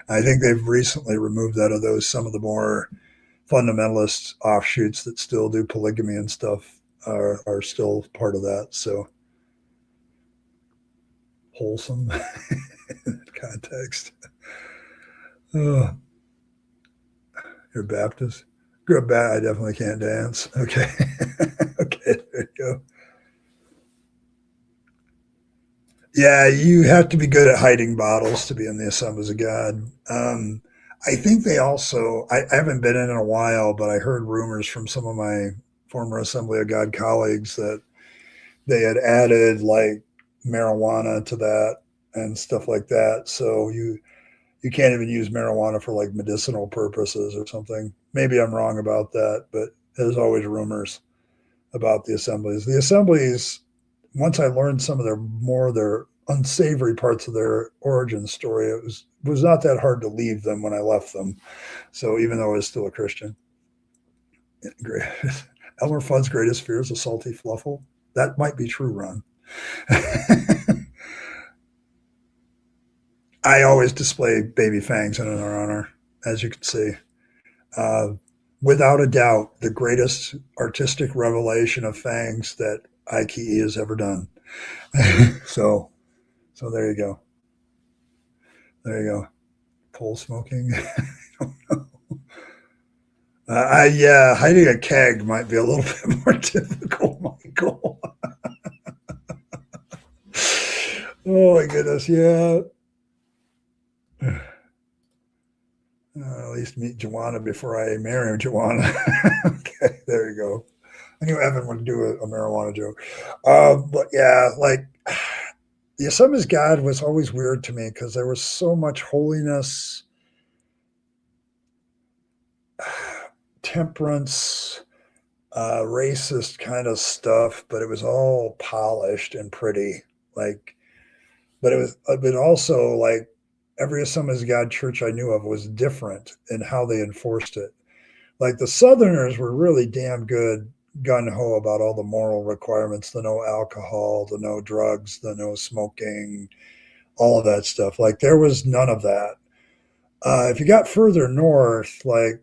I think they've recently removed that of those. Some of the more fundamentalist offshoots that still do polygamy and stuff are still part of that. So wholesome context. Oh, you're Baptist. Grew up bad. I definitely can't dance. Okay. Okay, there you go. Yeah, you have to be good at hiding bottles to be in the Assemblies of God. I think they also, I haven't been in a while, but I heard rumors from some of my former Assembly of God colleagues that they had added like marijuana to that and stuff like that. So you can't even use marijuana for like medicinal purposes or something. Maybe I'm wrong about that, but there's always rumors about the assemblies. The assemblies, once I learned some of their unsavory parts of their origin story, it was not that hard to leave them when I left them. So even though I was still a Christian, great. Elmer Fudd's greatest fear is a salty fluffle. That might be true, Ron. I always display baby fangs in our honor, as you can see. Uh, Without a doubt, the greatest artistic revelation of fangs that Ike has ever done. so there you go. There you go. Pole smoking. I don't know. Yeah, hiding a keg might be a little bit more difficult, Michael. Oh my goodness, yeah. At least meet Joanna before I marry Joanna. Okay, there you go. I knew Evan would do a marijuana joke. But yeah, like the Assemblies God was always weird to me because there was so much holiness, temperance, racist kind of stuff, but it was all polished and pretty. Like, but it was, but also like every Assemblies of God church I knew of was different in how they enforced it. Like the Southerners were really damn good gun ho about all the moral requirements, the no alcohol, the no drugs, the no smoking, all of that stuff. Like there was none of that. If you got further north, like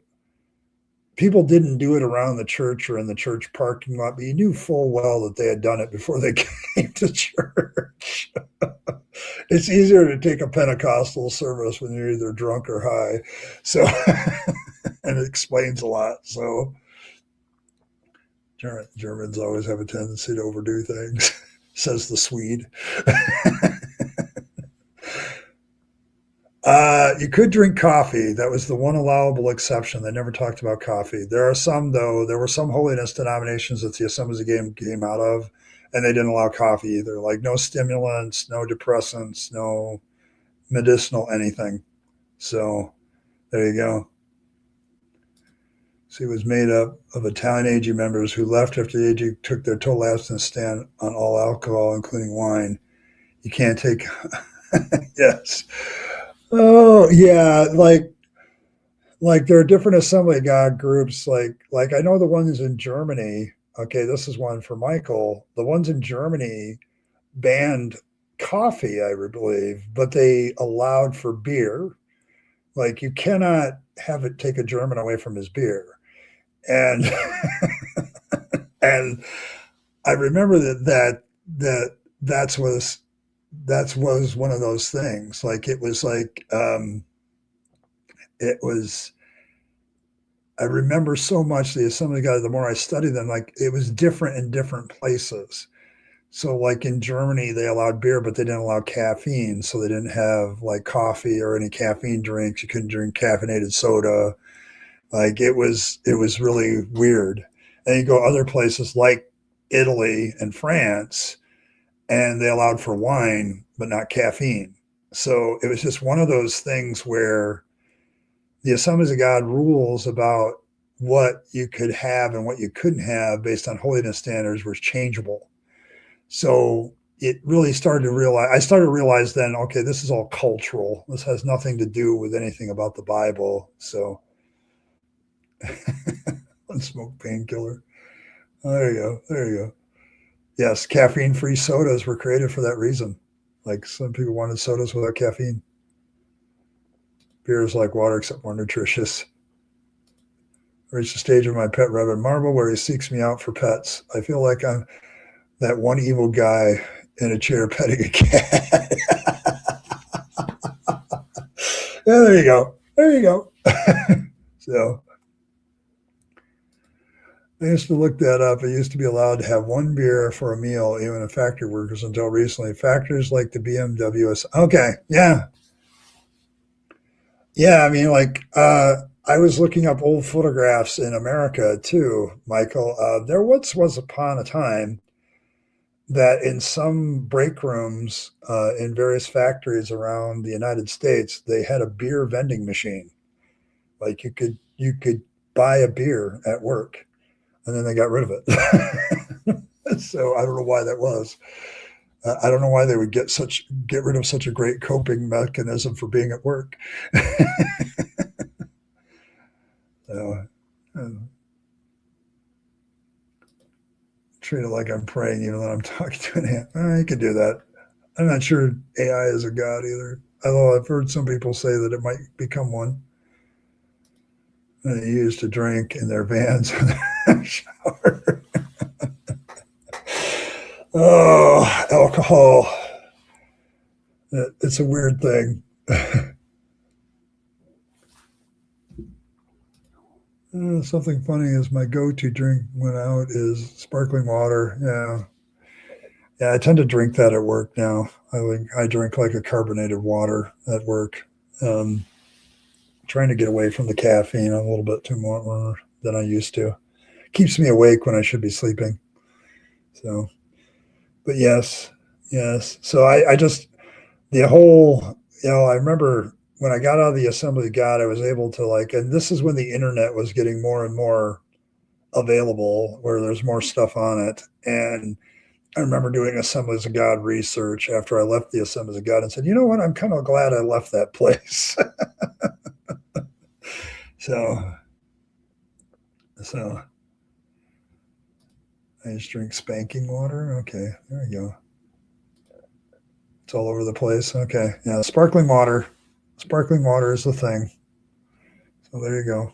people didn't do it around the church or in the church parking lot, but you knew full well that they had done it before they came to church. It's easier to take a Pentecostal service when you're either drunk or high. So, and it explains a lot. So, Germans always have a tendency to overdo things, says the Swede. You could drink coffee. That was the one allowable exception. They never talked about coffee. There are some, though, there were some holiness denominations that the Assemblies came out of, and they didn't allow coffee either. Like no stimulants, no depressants, no medicinal anything. So there you go. So it was made up of Italian AG members who left after the AG took their total abstinence stand on all alcohol, including wine. You can't take, yes. Oh yeah, like there are different Assembly of God groups. Like I know the ones in Germany. Okay, this is one for Michael. The ones in Germany banned coffee, I believe, but they allowed for beer. Like you cannot have it take a German away from his beer, and and I remember that was one of those things. Like it was like it was. I remember so much the Assembly of God. The more I studied them, like it was different in different places. So, like in Germany, they allowed beer, but they didn't allow caffeine. So they didn't have like coffee or any caffeine drinks. You couldn't drink caffeinated soda. Like it was really weird. And you go other places like Italy and France, and they allowed for wine, but not caffeine. So it was just one of those things where the Assemblies of God rules about what you could have and what you couldn't have based on holiness standards was changeable. So it really started to realize, I started to realize then, okay, this is all cultural. This has nothing to do with anything about the Bible. So unsmoked painkiller. Oh, there you go. There you go. Yes, caffeine-free sodas were created for that reason. Like some people wanted sodas without caffeine. Beer is like water, except more nutritious. I reached the stage of my pet rabbit Marble where he seeks me out for pets. I feel like I'm that one evil guy in a chair petting a cat. Yeah, there you go. There you go. So I used to look that up. I used to be allowed to have one beer for a meal, even in factory workers, until recently. Factories like the BMW. Okay, yeah. Yeah, I mean, like, I was looking up old photographs in America too, Michael. There once was upon a time that in some break rooms in various factories around the United States, they had a beer vending machine. Like you could buy a beer at work, and then they got rid of it. So I don't know why that was. I don't know why they would get rid of such a great coping mechanism for being at work. So, treat it like I'm praying, even though I'm talking to an ant. You could do that. I'm not sure AI is a god either. Although I've heard some people say that it might become one. They used to drink in their vans in the shower. Oh, alcohol. It's a weird thing. Something funny is my go-to drink when out is sparkling water. Yeah, I tend to drink that at work now. I drink like a carbonated water at work. Um, Trying to get away from the caffeine a little bit too more than I used to. Keeps me awake when I should be sleeping. So, but yes. So I just the whole I remember when I got out of the Assembly of God, I was able to and this is when the internet was getting more and more available, where there's more stuff on it, and I remember doing Assemblies of God research after I left the Assemblies of God and said, you know what, I'm kind of glad I left that place. so so I just drink spanking water. Okay, there you go. It's all over the place. Okay, yeah, sparkling water. Sparkling water is the thing. So there you go.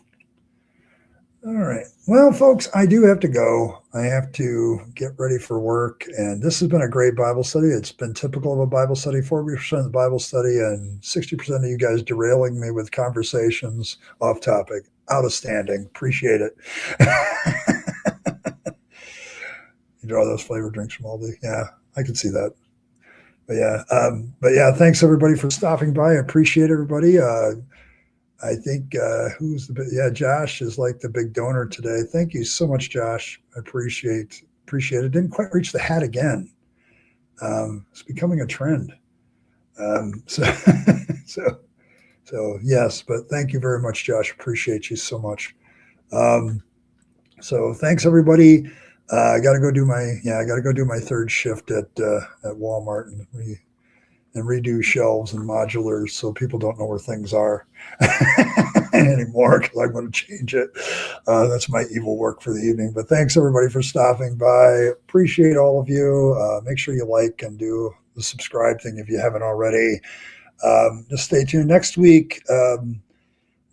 All right. Well, folks, I do have to go. I have to get ready for work. And this has been a great Bible study. It's been typical of a Bible study, 40% of the Bible study, and 60% of you guys derailing me with conversations off topic. Outstanding. Appreciate it. You draw those flavored drinks from Aldi. Yeah, I can see that. But yeah, thanks everybody for stopping by. I appreciate everybody. I think Josh is like the big donor today. Thank you so much, Josh. I appreciate it. Didn't quite reach the hat again. It's becoming a trend. So so yes, but thank you very much, Josh. Appreciate you so much. So thanks everybody. I got to go do my third shift at Walmart and redo shelves and modulars so people don't know where things are anymore because I'm going to change it. That's my evil work for the evening. But thanks everybody for stopping by. Appreciate all of you. Make sure you like and do the subscribe thing if you haven't already. Just stay tuned. Next week,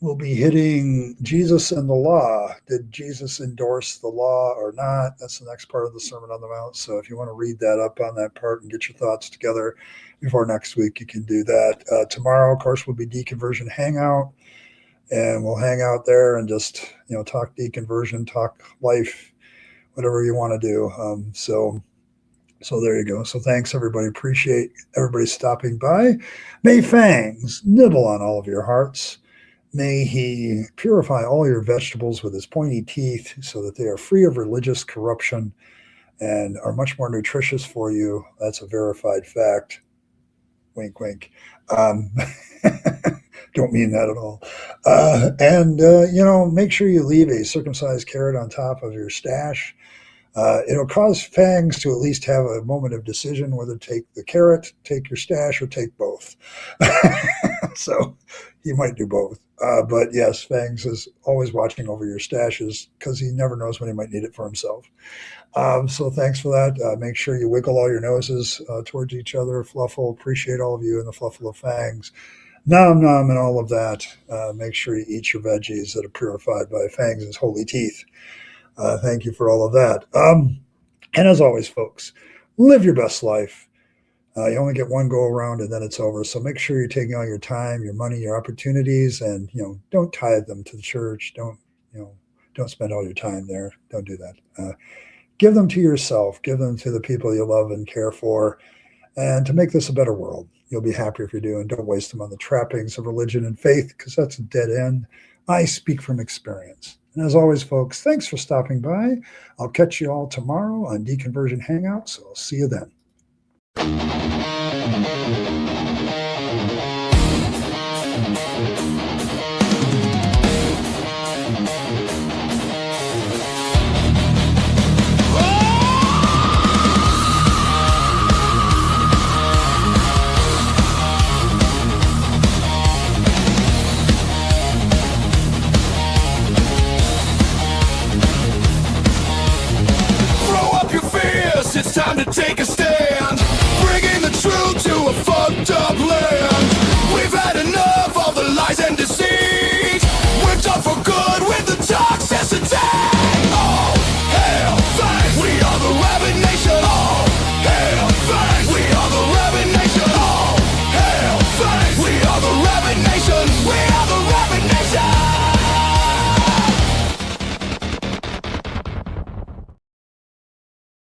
we'll be hitting Jesus and the law. Did Jesus endorse the law or not? That's the next part of the Sermon on the Mount. So if you want to read that up on that part and get your thoughts together before next week, you can do that. Tomorrow, of course, will be Deconversion Hangout. And we'll hang out there and just, talk deconversion, talk life, whatever you want to do. So there you go. So thanks, everybody. Appreciate everybody stopping by. May fangs nibble on all of your hearts. May he purify all your vegetables with his pointy teeth so that they are free of religious corruption and are much more nutritious for you. That's a verified fact. Wink, wink. Don't mean that at all. Make sure you leave a circumcised carrot on top of your stash. It'll cause fangs to at least have a moment of decision whether to take the carrot, take your stash, or take both. So he might do both. But yes, Fangs is always watching over your stashes because he never knows when he might need it for himself. So thanks for that. Make sure you wiggle all your noses towards each other. Fluffle, appreciate all of you in the Fluffle of Fangs. Nom nom and all of that. Make sure you eat your veggies that are purified by Fangs' holy teeth. Thank you for all of that. And as always, folks, live your best life. You only get one go around and then it's over. So make sure you're taking all your time, your money, your opportunities, and don't tithe them to the church. Don't spend all your time there. Don't do that. Give them to yourself. Give them to the people you love and care for, and to make this a better world. You'll be happier if you do, and don't waste them on the trappings of religion and faith because that's a dead end. I speak from experience. And as always, folks, thanks for stopping by. I'll catch you all tomorrow on Deconversion Hangout, so I'll see you then.